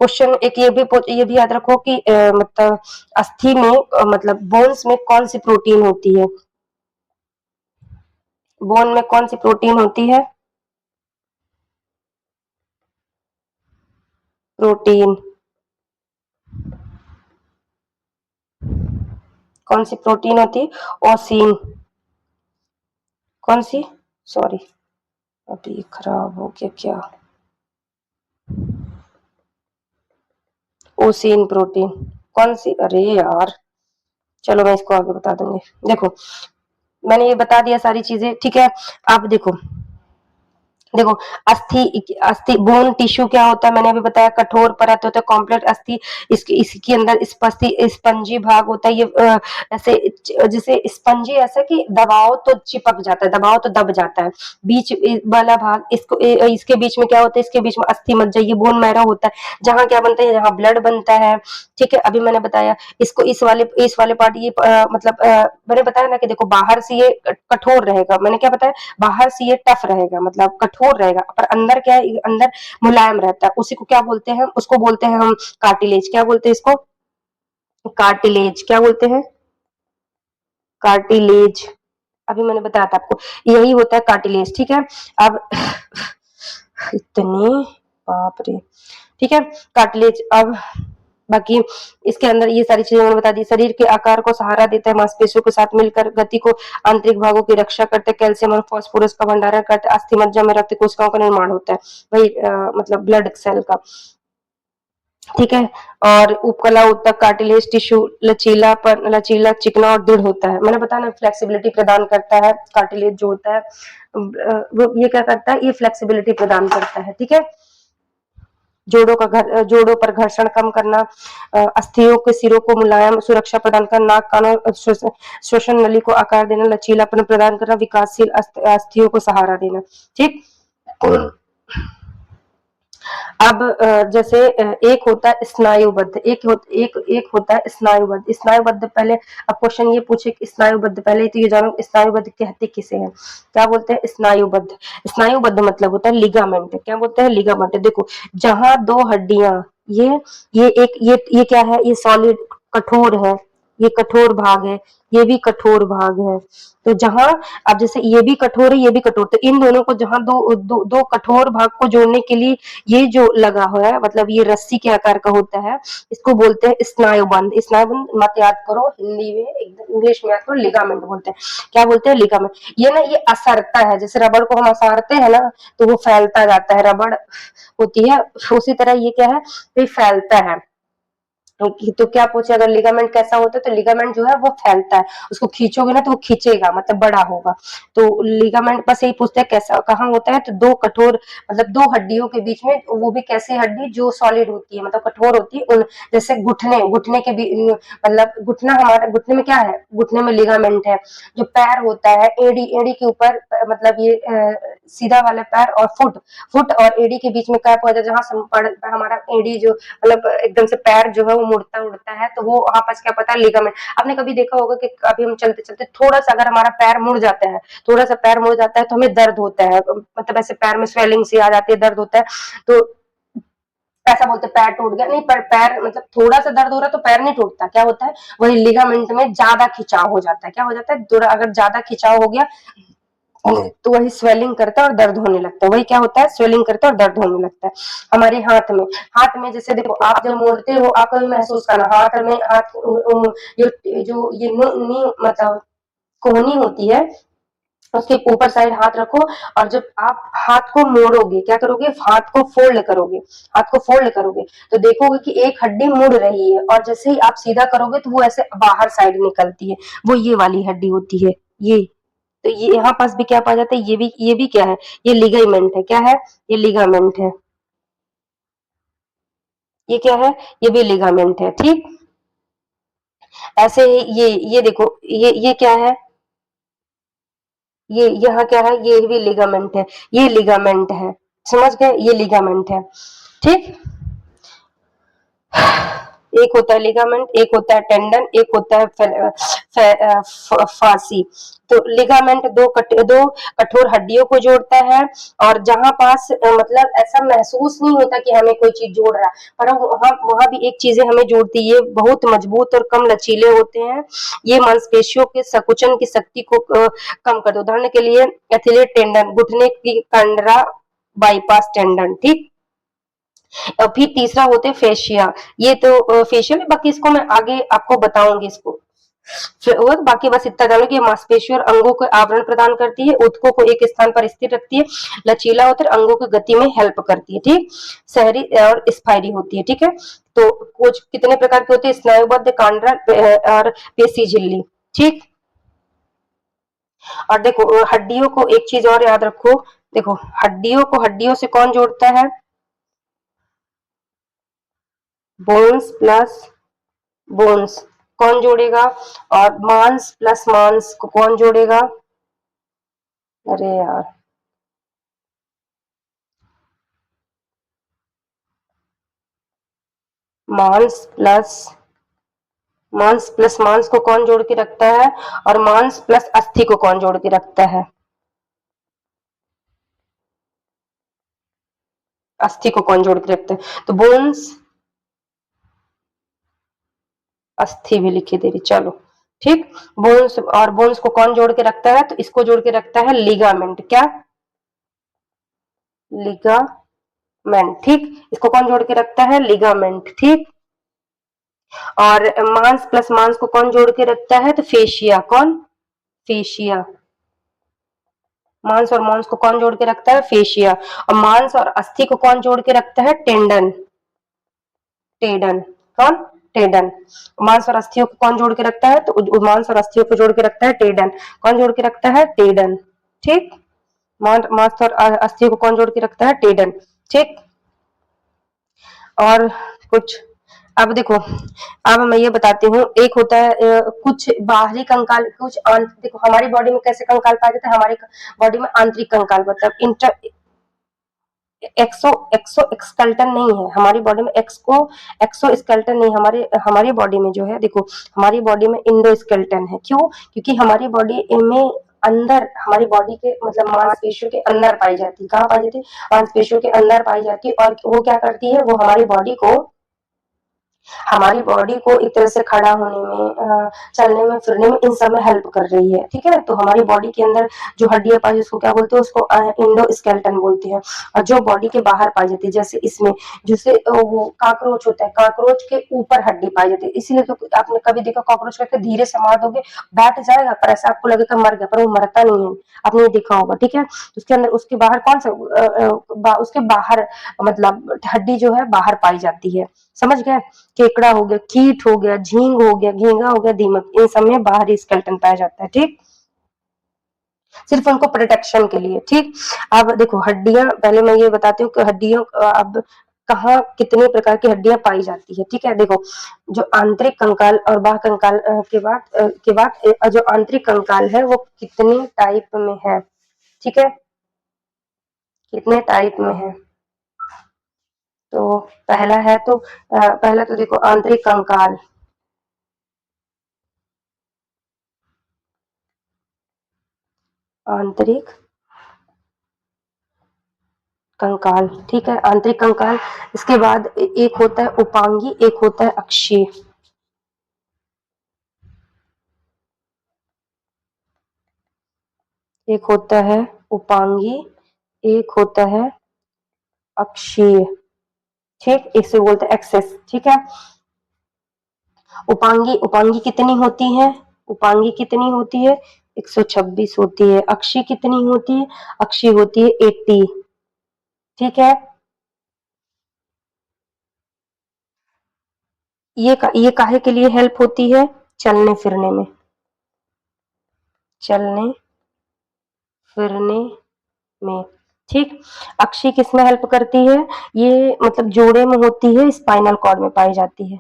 क्वेश्चन एक ये भी याद रखो कि मतलब अस्थि में मतलब बोन्स में कौन सी प्रोटीन होती है, बोन में कौन सी प्रोटीन होती है, प्रोटीन, कौन सी प्रोटीन होती है, ओसिन, कौन सी, सॉरी अभी खराब हो गया क्या, ओसिन प्रोटीन, कौन सी, अरे यार चलो मैं इसको आगे बता दूंगी। देखो मैंने ये बता दिया सारी चीजें, ठीक है। अब देखो देखो अस्थि अस्थि बोन टिश्यू क्या होता है, मैंने अभी बताया कठोर परत होता है, कॉम्प्लेक्स अस्थि, इसके अंदर स्पंजी भाग होता है, ये ऐसे जैसे स्पंजी ऐसा कि दबाओ तो चिपक जाता है, दबाओ तो दब जाता है, बीच वाला भाग इसको इसके बीच में क्या होता है, इसके बीच में अस्थि मज्जा, ये बोन मैरो होता है, जहाँ क्या बनता है, जहाँ ब्लड बनता है, ठीक है। अभी मैंने बताया इसको इस वाले पार्ट ये मतलब मैंने बताया ना कि देखो बाहर से ये कठोर रहेगा, मैंने क्या बताया, बाहर से ये टफ रहेगा मतलब कठोर रहेगा, पर अंदर क्या है, अंदर मुलायम रहता है, उसी को क्या बोलते हैं, उसको बोलते हैं हम कार्टिलेज, क्या बोलते हैं इसको, कार्टिलेज, क्या बोलते हैं, कार्टिलेज। अभी मैंने बताया था आपको, यही होता है कार्टिलेज, ठीक है। अब इतने बाप रे, ठीक है, कार्टिलेज। अब बाकी इसके अंदर ये सारी चीजें मैंने बता दी, शरीर के आकार को सहारा देता है, मांसपेशियों के साथ मिलकर गति को, आंतरिक भागों की रक्षा करते हैं, कैल्शियम और फास्फोरस का भंडारण करते हैं, अस्थि मज्जा में रक्त कोशिकाओं का निर्माण होता है, वही मतलब ब्लड सेल का, ठीक है। और उपकला ऊतक कार्टिलेज टिश्यू लचीला चिकना और दृढ़ होता है, मैंने बताया ना फ्लेक्सिबिलिटी प्रदान करता है, कार्टिलेज जो होता है वो ये क्या करता है, ये फ्लेक्सिबिलिटी प्रदान करता है, ठीक है। जोड़ों पर घर्षण कम करना, अस्थियों के सिरों को मुलायम सुरक्षा प्रदान करना, नाक कान और श्वसन नली को आकार देना, लचीलापन प्रदान करना, विकासशील अस्थियों को सहारा देना, ठीक। अब जैसे एक होता है स्नायुबद्ध, एक होता है स्नायुबद्ध, स्नायुबद्ध पहले, अब क्वेश्चन ये पूछे कि स्नायुबद्ध, पहले तो ये जानो स्नायुबद्ध कहते किसे हैं, क्या बोलते हैं स्नायुबद्ध, स्नायुबद्ध मतलब होता है लिगामेंट, क्या बोलते हैं लिगामेंट। देखो जहां दो हड्डियां, ये क्या है, ये सॉलिड कठोर है, ये कठोर भाग है, ये भी कठोर भाग है, तो जहां, अब जैसे ये भी कठोर है, ये भी कठोर, तो इन दोनों को जहां दो कठोर भाग को जोड़ने के लिए ये जो लगा हुआ है, मतलब ये रस्सी के आकार का होता है, इसको बोलते हैं स्नायुबंध, स्नायुबंध मत याद करो, हिंदी में एकदम, इंग्लिश में याद करो, लिगामेंट बोलते हैं, क्या बोलते हैं लिगामेंट। ये ना ये असरता है, जैसे रबड़ को हम असरते हैं ना तो वो फैलता जाता है, रबड़ होती है, उसी तरह ये क्या है, ये फैलता है। तो क्या पूछे, अगर लिगामेंट कैसा होता है, तो लिगामेंट जो है वो फैलता है, उसको खींचोगे ना तो वो खींचेगा, मतलब बड़ा होगा, तो लिगामेंट बस यही पूछता है कैसा कहाँ होता है, तो दो कठोर मतलब दो हड्डियों के बीच में, वो भी कैसी हड्डी जो सॉलिड होती है, मतलब कठोर होती है, उन जैसे घुटने के भी, मतलब घुटना, हमारा घुटने में क्या है, घुटने में लिगामेंट है, जो पैर होता है, एड़ी एड़ी के ऊपर मतलब ये सीधा वाला पैर, और फुट फुट और एड़ी के बीच में क्या पहुंचा, जहाँ हमारा एड़ी जो मतलब एकदम से पैर जो है वो मुड़ता उड़ता है, तो वो वहां पास क्या पता है लिगामेंट। आपने कभी देखा होगा कि अभी हम चलते चलते थोड़ा सा अगर हमारा पैर मुड़ जाता है, थोड़ा सा पैर मुड़ जाता है तो हमें दर्द होता है, मतलब ऐसे पैर में स्वेलिंग सी आ जाती है, दर्द होता है, तो ऐसा बोलते हैं पैर टूट गया, नहीं, पर पैर मतलब थोड़ा सा दर्द हो रहा है तो पैर नहीं टूटता, क्या होता है, वही लिगामेंट में ज्यादा खिंचाव हो जाता है, क्या हो जाता है, अगर ज्यादा खिंचाव हो गया तो वही स्वेलिंग करता है और दर्द होने लगता है, वही क्या होता है, स्वेलिंग करता है और दर्द होने लगता है। हमारे हाथ में जैसे देखो आप जब मोड़ते हो, आप कभी महसूस करना हाथ में, हाथ जो ये नी मतलब कोहनी होती है, उसके ऊपर साइड हाथ रखो, और जब आप हाथ को मोड़ोगे, क्या करोगे, हाथ को फोल्ड करोगे, हाथ को फोल्ड करोगे, तो देखोगे कि एक हड्डी मुड़ रही है, और जैसे ही आप सीधा करोगे तो वो ऐसे बाहर साइड निकलती है, वो ये वाली हड्डी होती है, ये, तो ये यहाँ पास भी क्या पाया जाता है, ये भी क्या है, ये लिगामेंट है, क्या है, ये लिगामेंट है, ये क्या है, ये भी लिगामेंट है, ठीक। ऐसे ही ये देखो, ये क्या है, ये यहाँ क्या है, ये भी लिगामेंट है, ये लिगामेंट है, समझ गए, ये लिगामेंट है, ठीक। एक होता है लिगामेंट, एक होता है टेंडन, एक होता है फासी। तो लिगामेंट दो कठोर हड्डियों को जोड़ता है, और जहां पास मतलब ऐसा महसूस नहीं होता कि हमें कोई चीज जोड़ रहा है, पर वहां वहां भी एक चीजें हमें जोड़ती है, बहुत मजबूत और कम लचीले होते हैं। ये मांसपेशियों के संकुचन की शक्ति को कम कर दो। उदाहरण के लिए एथिलेट टेंडन, घुटने की कंडरा बाईपास टेंडन, ठीक। फिर तीसरा होते हैं फेशिया, ये तो फेशियल है, बाकी इसको मैं आगे आपको बताऊंगी इसको। और बाकी बस इतना जानो कि मांसपेशियों और अंगों को आवरण प्रदान करती है, ऊतकों को एक स्थान पर स्थिर रखती है, लचीला होता है, अंगों की गति में हेल्प करती है, ठीक। शहरी और स्फायरी होती है, ठीक है। तो कुछ कितने प्रकार के होते हैं, स्नायुबद्ध, कांड्रा और पेशी झिल्ली, ठीक। और देखो हड्डियों को एक चीज और याद रखो, देखो हड्डियों को हड्डियों से कौन जोड़ता है, बोन्स प्लस बोन्स कौन जोड़ेगा, और मांस प्लस मांस को कौन जोड़ेगा, अरे यार, मांस प्लस मांस को कौन जोड़ के रखता है, और मांस प्लस अस्थि को कौन जोड़ के रखता है, अस्थि को कौन जोड़ के रखता है, तो बोन्स, अस्थि भी लिखी दे रही, चलो ठीक। बोन्स और बोन्स को कौन जोड़ के रखता है, तो इसको जोड़ के रखता है लिगामेंट, क्या, लिगामेंट, ठीक। इसको कौन जोड़ के रखता है, लिगामेंट, ठीक। और मांस प्लस मांस को कौन जोड़ के रखता है, तो फेशिया, कौन, फेशिया। मांस और मांस को कौन जोड़ के रखता है, फेशिया। और मांस और अस्थि को कौन जोड़ के रखता है, टेंडन, टेडन, कौन, टेडन। मांस और अस्थियों को कौन जोड़ के रखता है, तो मांस और अस्थियों को जोड़ के रखता है टेडन, कौन जोड़ के रखता है, टेडन, ठीक। मांस और अस्थियों को कौन जोड़ के रखता है, टेडन, ठीक। और कुछ, अब देखो, अब मैं ये बताती हूँ, एक होता है कुछ बाहरी कंकाल, कुछ देखो हमारी बॉडी में कैसे कंकाल पाए जाते हैं, हमारी बॉडी में आंतरिक कंकाल, मतलब इंटर एक्सो स्केलेटन नहीं है हमारी बॉडी में, एक्सो स्केलेटन नहीं, हमारे हमारी बॉडी में जो है, देखो हमारी बॉडी में इंडो स्केलेटन है, क्यों, क्योंकि हमारी बॉडी में अंदर, हमारी बॉडी के मतलब मांसपेशियों के अंदर पाई जाती है, कहाँ पाई जाती है, मांसपेशियों के अंदर पाई जाती है, और वो क्या करती है, वो हमारी बॉडी को एक तरह से खड़ा होने में, चलने में, फिरने में, इन सब में हेल्प कर रही है, ठीक है। तो हमारी बॉडी के अंदर जो हड्डियां पाई, उसको क्या बोलते हैं, उसको इंडो स्केलेटन बोलते हैं। और जो बॉडी के बाहर पाई जाती है, जैसे इसमें, जैसे वो काकरोच होता है, काकरोच के ऊपर हड्डी पाई जाती है, इसीलिए तो आपने कभी देखा कॉकरोच करके धीरे से मार दोगे बैठ जाएगा, पर ऐसा आपको लगेगा मर गया, पर वो मरता नहीं है, आपने देखा होगा, ठीक है। उसके अंदर, उसके बाहर कौन सा, उसके बाहर मतलब हड्डी जो है बाहर पाई जाती है, समझ गए। केकड़ा हो गया, कीट हो गया, झींग हो गया, घींगा हो गया, दीमक, इन सब में बाहरी स्केलेटन पाया जाता है, ठीक, सिर्फ उनको प्रोटेक्शन के लिए, ठीक। अब देखो हड्डियां, पहले मैं ये बताती हूँ कि हड्डियों अब कहाँ कितने प्रकार की हड्डियां पाई जाती है, ठीक है। देखो जो आंतरिक कंकाल और बाह्य कंकाल के बाद जो आंतरिक कंकाल है वो कितने टाइप में है, ठीक है, कितने टाइप में है, तो पहला है, तो पहला तो देखो आंतरिक कंकाल, आंतरिक कंकाल, ठीक है, आंतरिक कंकाल। इसके बाद एक होता है उपांगी, एक होता है अक्षीय, एक होता है उपांगी, एक होता है अक्षीय, ठीक, इसे बोलते हैं एक्सेस, ठीक है। उपांगी, उपांगी कितनी होती है, उपांगी कितनी होती है, 126 होती है। अक्षीय कितनी होती है, अक्षीय होती है 80, ठीक है। ये काहे के लिए हेल्प होती है, चलने फिरने में, चलने फिरने में, ठीक। अक्षी किसमें हेल्प करती है, ये मतलब जोड़े में होती है, स्पाइनल कॉर्ड में पाई जाती है,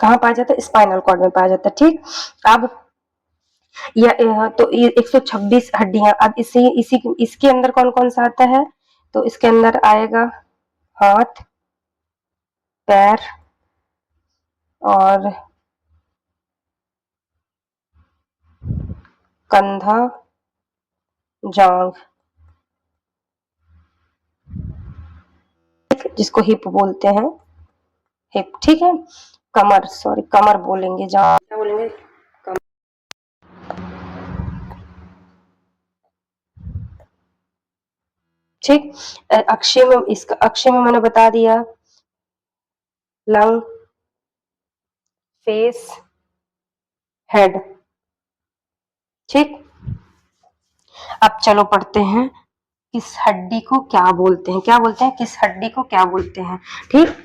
कहाँ पाया जाता है? स्पाइनल कॉर्ड में पाया जाता है। ठीक, अब तो ये 126 हड्डियां। अब इसके अंदर कौन कौन सा आता है? तो इसके अंदर आएगा हाथ, पैर और कंधा, जांघ, जिसको हिप बोलते हैं, हिप। ठीक है, कमर, सॉरी कमर बोलेंगे, जहाँ क्या बोलेंगे? ठीक, अक्षय में, इसका अक्षय में मैंने बता दिया, लंग, फेस, हेड। ठीक, अब चलो पढ़ते हैं किस हड्डी को क्या बोलते हैं, क्या बोलते हैं, किस हड्डी को क्या बोलते हैं। ठीक,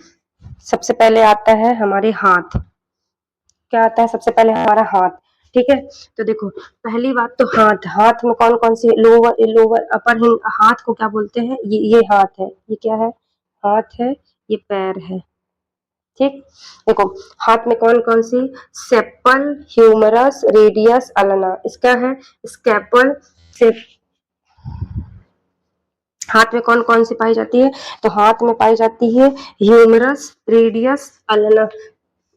सबसे पहले आता है हमारे हाथ। क्या आता है सबसे पहले? हमारा हाथ। ठीक है, तो देखो पहली बात तो हाथ, हाथ में कौन कौन सी, लोअर लोअर अपर हिंड, हाथ को क्या बोलते हैं? ये हाथ है, ये क्या है? हाथ है, ये पैर है। ठीक, देखो हाथ में कौन कौन सी? सेपल, ह्यूमरस, रेडियस, अल्ना। इसका है स्कैपल से। हाथ में कौन कौन सी पाई जाती है? तो हाथ में पाई जाती है ह्यूमरस, रेडियस, अल्ना।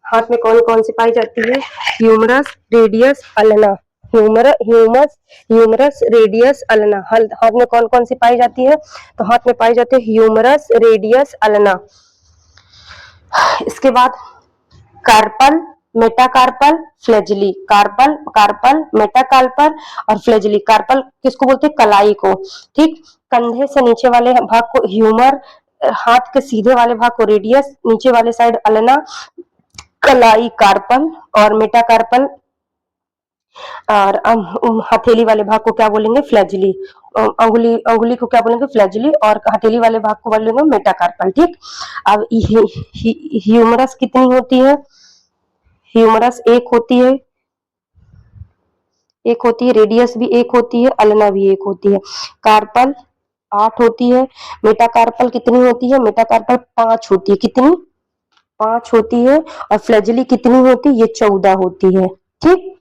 हाथ में कौन कौन सी पाई जाती है? Humerus, radius, ulna. Humerus, radius, ulna. हाथ में कौन कौन सी पाई जाती है? तो हाथ में पाई जाती है ह्यूमरस, रेडियस, अल्ना। इसके बाद carpal, metacarpal, phalanges. Carpal, carpal, metacarpal और फ्लैजिली। कार्पल किसको बोलते हैं? कलाई को। ठीक, कंधे से नीचे वाले भाग को ह्यूमर, हाथ के सीधे वाले भाग को रेडियस, नीचे वाले साइड अल्ना, कलाई कार्पल और मेटाकार्पल, और हथेली वाले भाग को क्या बोलेंगे? फ्लैजिली। अंगुली अंगुली को क्या बोलेंगे? फ्लैजिली, और हथेली वाले भाग को बोलेंगे मेटाकार्पल। ठीक, अब ह्यूमरस कितनी होती है? ह्यूमरस एक होती है, एक होती है, रेडियस भी एक होती है, अल्ना भी एक होती है। कार्पल 8 होती है। मेटाकार्पल कितनी होती है? मेटाकार्पल 5 होती है। कितनी? 5 होती है। और फ्लैजिली कितनी होती है? ये 14 होती है। ठीक,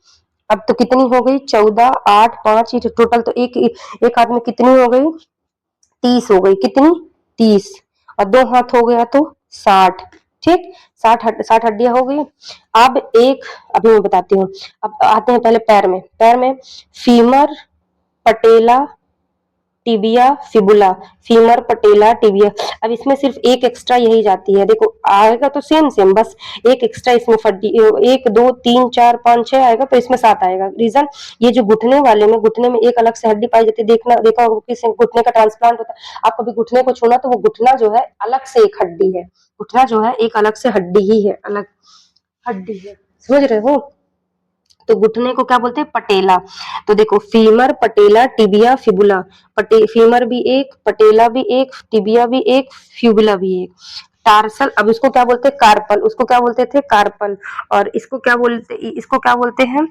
अब तो कितनी हो गई? 14, 8, 5, ये टोटल तो एक हाथ में कितनी हो गई? 30 हो गई। कितनी? 30। और 2 हाथ हो गया तो 60। ठीक, 60 हड्डियां हो गई। अब एक, अभी मैं बताती हूँ। अब आते हैं पहले पैर में। पैर में femur, patella, tibia, fibula. Femur, patella, tibia. अब इसमें सिर्फ एक एक्स्ट्रा यही जाती है। देखो आएगा तो सेम सेम, बस एक एक्स्ट्रा इसमें 1, 2, 3, 4, 5, 6 आएगा, तो इसमें 7 आएगा। रीजन, ये जो घुटने वाले में, घुटने में एक अलग से हड्डी पाई जाती है। देखा होगा किसी घुटने का ट्रांसप्लांट होता है, आप कभी घुटने को छूना तो वो घुटना जो है अलग से एक हड्डी है। घुटना जो है एक अलग से हड्डी ही है, अलग हड्डी है। समझ रहे हो? तो घुटने को क्या बोलते हैं? पटेला। तो देखो femur, patella, tibia, fibula. Femur भी एक, पटेला भी एक, टिबिया भी एक, फ्यूबुला भी एक। टार्सल, अब इसको क्या बोलते हैं? कार्पल। उसको क्या बोलते थे? कार्पल। और इसको क्या बोलते हैं?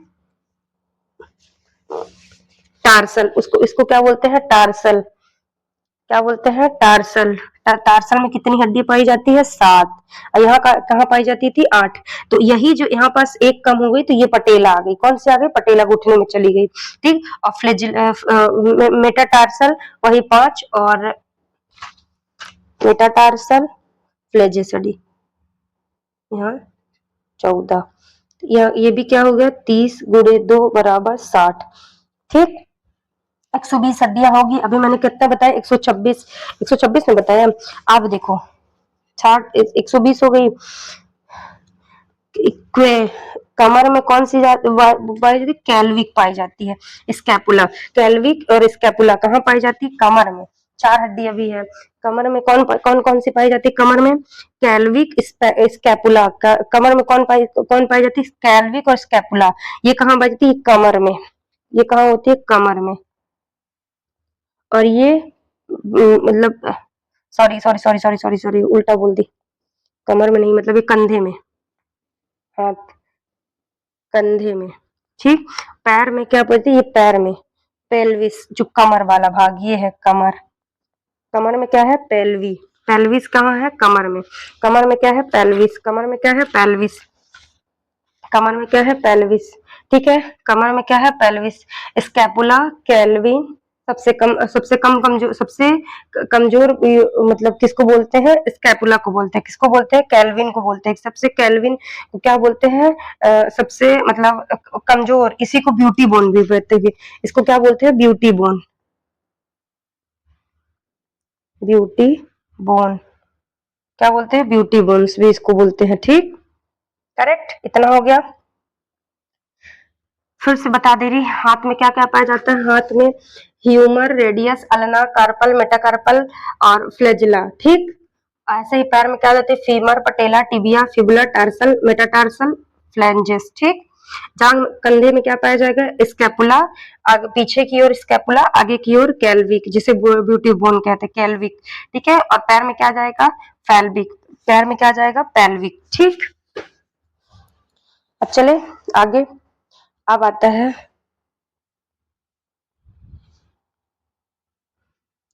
टार्सल। इसको क्या बोलते हैं? टार्सल। क्या बोलते हैं? टार्सल। टार्सल में कितनी हड्डी पाई जाती है? 7। और यहाँ कहाँ पाई जाती थी? 8। तो यही जो यहाँ पास एक कम हो गई, तो ये पटेला आ गई। कौन सी आ गई? पटेला, घुटने में चली गई। ठीक, और मेटाटार्सल वही 5, और मेटाटार्सल, फ्लेजिसडी यहाँ 14। ये भी क्या हो गया? 30 गुणे 2 बराबर 60। ठीक, 120 हड्डियां होगी। अभी मैंने कितना बताया? 126, 126 में बताया। अब देखो 120 हो गई। कमर में कौन सी पाई जाती? कैल्विक पाई जाती है। स्कैपुला, कैल्विक और स्कैपुला कहाँ पाई जाती है? कमर में। 4 हड्डी अभी है। कमर में कौन कौन सी पाई जाती है? कमर में कैल्विक, स्कैपुला। कमर में कौन पाई जाती है? कैल्विक और स्कैपुला। ये कहाँ पाई जाती है? कमर में। ये कहाँ होती है? कमर में। और ये मतलब, sorry sorry sorry sorry sorry sorry, उल्टा बोल दी। कमर में नहीं, मतलब ये कंधे में, हाथ, कंधे में। ठीक, पैर में क्या पड़ती है? ये पैर में पेल्विस, जो कमर वाला भाग, ये है कमर। कमर में क्या है? पेल्वी। पेल्विस कहाँ है? कमर में। कमर में क्या है? पेल्विस। कमर में क्या है? पेल्विस। कमर में क्या है? पेल्विस। ठीक है, कमर में क्या है? पेल्विस। स्कैपुला, कैल्विन, सबसे कमजोर मतलब किसको बोलते हैं? स्कैपुला को बोलते हैं। किसको बोलते हैं? कैल्विन को बोलते हैं। सबसे कैल्विन को क्या बोलते हैं? सबसे मतलब कमजोर, इसी को ब्यूटी बोन भी बोलते हैं। इसको क्या बोलते हैं? Beauty bone. ब्यूटी बोन क्या बोलते हैं? ब्यूटी बोन्स भी इसको बोलते हैं। ठीक, करेक्ट। इतना हो गया। फिर से बता दे रही, हाथ में क्या क्या पाया जाता है? हाथ में humerus, radius, ulna, carpal, metacarpal और फ्लैजिला। ठीक, ऐसे ही पैर में क्या जाते हैं? Femur, patella, tibia, fibula, tarsal, metatarsal, phalanges. ठीक, जांग, कंधे में क्या पाया जाएगा? स्कैपुला, आगे पीछे की ओर स्कैपुला, आगे की ओर कैल्विक, जिसे ब्यूटी बोन कहते हैं, कैल्विक। ठीक है, और पैर में क्या जाएगा? पैल्विक। पैर में क्या जाएगा? पैल्विक। ठीक, अब चले आगे। अब आता है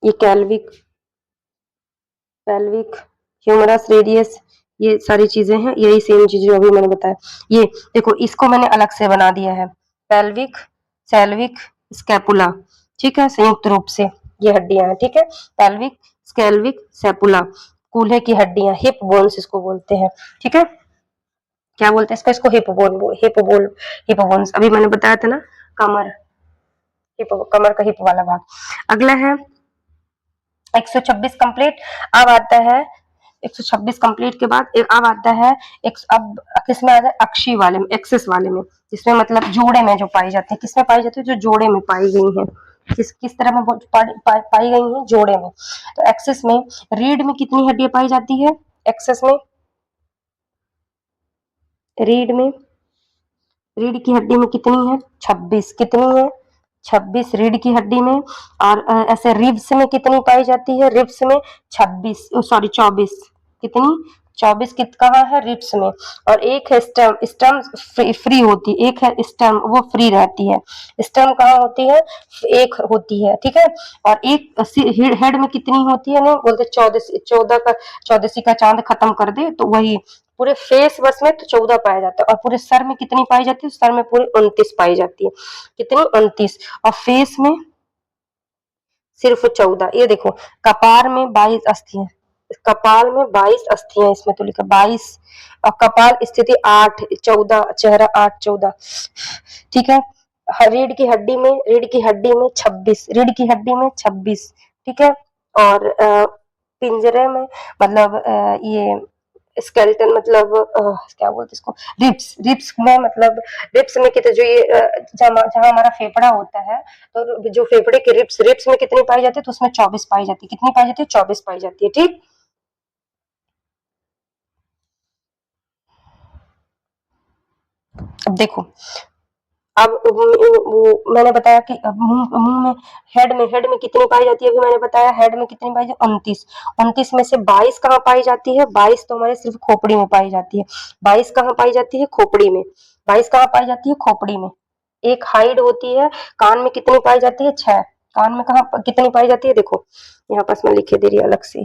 ये कैल्विक, पेल्विक, ह्यूमरस, रेडियस, ये सारी चीजें हैं, यही सेम चीज जो अभी मैंने बताया। ये देखो, इसको मैंने अलग से बना दिया है, पेल्विक, सेल्विक, स्कैपुला। ठीक है, संयुक्त रूप से ये हड्डियां हैं। ठीक है, पेल्विक, स्केल्विक, सेपुला, कूल्हे की हड्डियां, हिप बोन्स इसको बोलते हैं। ठीक है, क्या बोलते हैं इसको? इसको हिप बोन, हिप बोन्स। अभी मैंने बताया था ना, कमर, कमर का हिप वाला भाग। अगला है 126 कंप्लीट। अब आता है 126 कंप्लीट के बाद अब आता है अब किसमें आता है? अक्षी वाले में, एक्सिस वाले में, जिसमें मतलब जोड़े में जो पाई जाती है। किसमें पाई जाती है? जो जोड़े में पाई गई है। किस तरह में पाई गई है? जोड़े में। तो एक्सिस में रीढ़ में कितनी हड्डियां पाई जाती है? एक्सिस में रीढ़ में, रीढ़ की हड्डी में कितनी है? 26। कितनी है? 26 रीढ़ की हड्डी में। और ऐसे रिब्स में कितनी पाई जाती है? रिब्स में 26, सॉरी 24। कितनी? 24 कहाँ है? रिब्स में। और एक है स्टर्म, स्टर्म फ्री होती है, एक है स्टर्म, वो फ्री रहती है। स्टर्म कहाँ होती है? एक होती है। ठीक है, और एक हेड में कितनी होती है? ना बोलते 14 का, 14 का चांद खत्म कर दे, तो वही पूरे फेस बस में तो 14 पाया जाता है। और पूरे सर में कितनी पाई जाती है? सर में पूरे 29 पाई जाती है। कितनी? 29। और फेस में सिर्फ 14। ये देखो, कपार में 22 अस्थियां, कपाल में 22 अस्थियां, इसमें तो लिखा 22। और कपाल स्थिति 8, 14, चेहरा 8, 14। ठीक है, रीढ़ की हड्डी में, रीढ़ की हड्डी में 26, रीढ़ की हड्डी में 26। ठीक है, और पिंजरे में मतलब ये स्केलेटन मतलब क्या बोलते इसको? रिब्स, रिब्स में मतलब रिब्स में कितने जो ये जहाँ हमारा फेफड़ा होता है, तो जो फेफड़े के रिब्स, रिब्स में कितनी पाई जाती है? तो उसमें 24 पाई जाती है। कितनी पाई जाती है? 24 पाई जाती है। ठीक, अब देखो, अब वो मैंने बताया कि अब मुंह में, हेड में कितनी पाई जाती है? अभी मैंने बताया हेड में कितनी पाई जाती है? 29। 29 में से 22 कहाँ पाई जाती है? 22 तो हमारे सिर्फ खोपड़ी में पाई जाती है। 22 कहाँ पाई जाती है? खोपड़ी में। 22 कहाँ पाई जाती है? खोपड़ी में। एक हाइड होती है। कान में कितनी पाई जाती है? 6। कान में कहाँ कितनी पाई जाती है? देखो, यहाँ पास में लिखे दे रही है अलग से,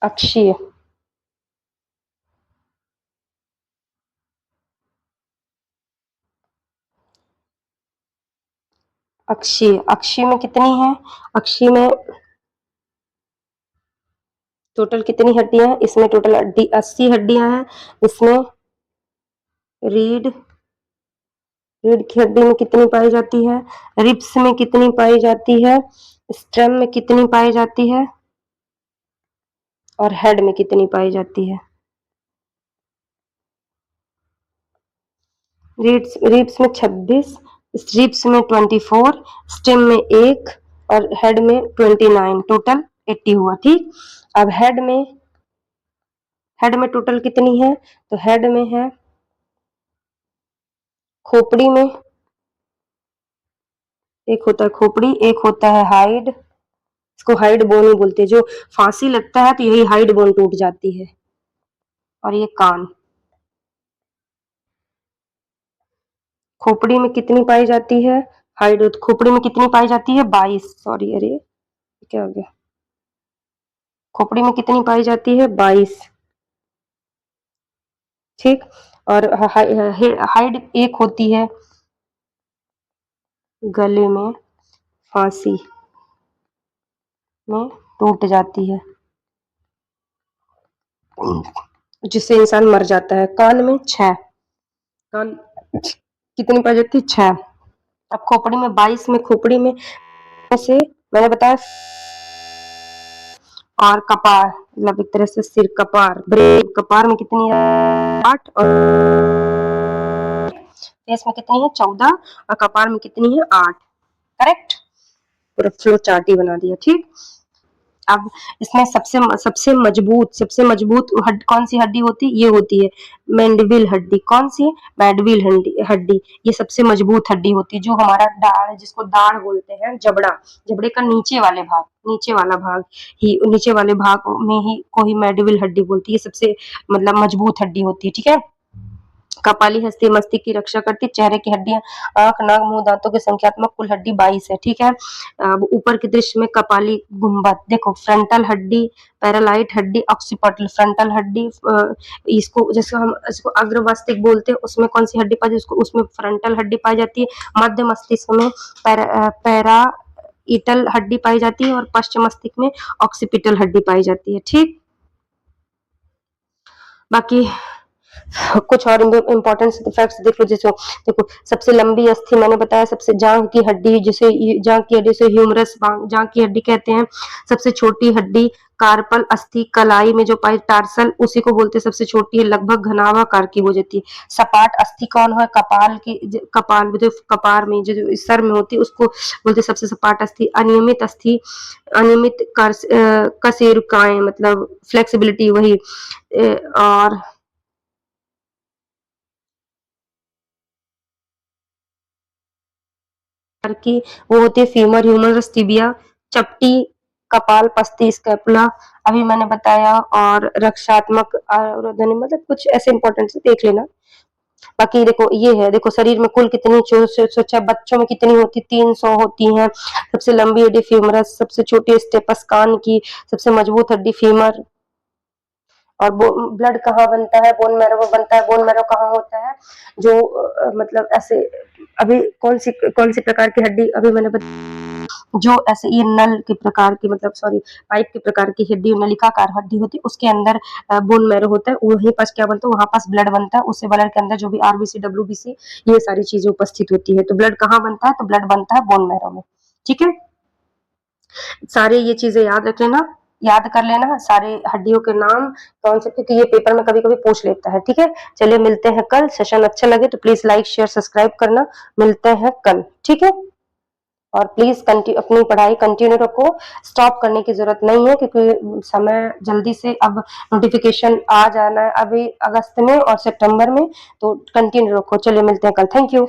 अक्षीय, अक्षीय, अक्षीय में कितनी है? अक्षीय में टोटल कितनी हड्डियां हैं? इसमें टोटल 80 हड्डियां हैं। इसमें रीढ़, रीढ़ की हड्डी में कितनी पाई जाती है? रिब्स में कितनी पाई जाती है? स्टर्म में कितनी पाई जाती है? और हेड में कितनी पाई जाती है? रिब्स में 26, रिब्स में 24, स्टेम में 1 और हेड में 29, टोटल 80 हुआ। ठीक, अब हेड में टोटल कितनी है? तो हेड में है, खोपड़ी में एक होता है, खोपड़ी एक होता है हाइड, इसको हाइड बोन ही बोलते हैं। जो फांसी लगता है तो यही हाइड बोन टूट जाती है। और ये कान, खोपड़ी में कितनी पाई जाती है? हाइड, खोपड़ी में कितनी पाई जाती है? 22, सॉरी, अरे क्या हो गया, खोपड़ी में कितनी पाई जाती है? 22। ठीक। और हाइड एक होती है गले में फांसी में टूट जाती है जिससे इंसान मर जाता है। कान में 6, कान कितनी पाई जाती है? 6। अब खोपड़ी में 22 में, खोपड़ी में से मैंने बताया, और कपार मतलब एक तरह से सिर, कपार, ब्रेन, कपार में कितनी है? 8, और फेस में कितनी है? 14, और कपार में कितनी है? 8। करेक्ट। पूरा फ्लो चार्ट ही बना दिया। ठीक। अब इसमें सबसे मजबूत कौन सी हड्डी होती है? ये होती है मैंडिबल हड्डी। कौन सी? मैंडिबल हड्डी। ये सबसे मजबूत हड्डी होती है। जो हमारा दाढ़, जिसको दाढ़ बोलते हैं, जबड़ा, जबड़े का नीचे वाले भाग, नीचे वाला भाग ही, नीचे वाले भाग में ही को ही मैंडिबल हड्डी बोलती है। सबसे मतलब मजबूत हड्डी होती है। ठीक है। कपाली हस्ती मस्तिष्क की रक्षा करती, चेहरे की हड्डियां, आंख, नाक, मुंह, दांतों के संख्यात्मक कुल हड्डी 22 है। ठीक है। अब ऊपर के दृश्य में कपाली गुंबद देखो, फ्रंटल हड्डी, पैरालाइट हड्डी, ऑक्सीपिटल फ्रंटल हड्डी, इसको जिसको हम इसको अग्रमस्तिष्क बोलते हैं, उसमें कौन सी हड्डी पाई जाती है? उसमें फ्रंटल हड्डी पाई जाती है। मध्य मस्तिष्क में पैरा ईटल हड्डी पाई जाती है, और पश्चिम मस्तिष्क में ऑक्सीपिटल हड्डी पाई जाती है। ठीक। बाकी कुछ और इम्पोर्टेंट फैक्ट्स देख लो। जैसे देखो, सबसे लंबी अस्थि मैंने बताया, सबसे जांघ की हड्डी, जिसे जांघ की हड्डी से ह्यूमरस जांघ की हड्डी कहते हैं। सबसे छोटी हड्डी कार्पल अस्थि, कलाई में जो पाई टार्सल, उसी को बोलते हैं सबसे छोटी है, लगभग घनाभाकार की हो जाती है। सपाट अस्थि कौन है? कपाल की, कपाल जो कपार में जो सर में होती है, उसको बोलते हैं सबसे सपाट अस्थि। अनियमित अस्थि, अनियमित कशेरुकाएं मतलब फ्लेक्सिबिलिटी वही, और की वो होती है फीमर ह्यूमरस टिबिया, चपटी, कपाल पस्ती, स्कैपुला अभी मैंने बताया, और रक्षात्मक अवरोधन मतलब कुछ ऐसे इंपॉर्टेंट से देख लेना। बाकी देखो ये है, देखो शरीर में कुल कितनी सोचा बच्चों में कितनी होती? 300 होती हैं। सबसे लंबी हड्डी फीमरस, सबसे छोटी स्टेपस कान की, सबसे मजबूत हड्डी फीमर। और ब्लड कहाँ बनता है? बोन मैरो में बनता है। बोन मैरो कहाँ होता है? जो मतलब ऐसे अभी कौन सी प्रकार की हड्डी अभी मैंने जो ऐसे ये नल के प्रकार की मतलब सॉरी पाइप के प्रकार की हड्डी, नलिकाकार हड्डी होती है, उसके अंदर बोन मैरो होता है। वहीं पास क्या बनता है? वहां पास ब्लड बनता है। उससे ब्लड के अंदर जो भी आरबीसी, डब्ल्यूबीसी, ये सारी चीजें उपस्थित होती है। तो ब्लड कहाँ बनता है? तो ब्लड बनता है बोन मैरो में। ठीक है। सारे ये चीजें याद रख लेना, याद कर लेना सारे हड्डियों के नाम कौन से, क्योंकि ये पेपर में कभी कभी पूछ लेता है। ठीक है। चलिए मिलते हैं कल। सेशन अच्छा लगे तो प्लीज लाइक शेयर सब्सक्राइब करना। मिलते हैं कल। ठीक है। और प्लीज अपनी पढ़ाई कंटिन्यू रखो, स्टॉप करने की जरूरत नहीं है, क्योंकि समय जल्दी से अब नोटिफिकेशन आ जाना है अभी अगस्त में और सितंबर में, तो कंटिन्यू रखो। चलिए मिलते हैं कल। Thank you.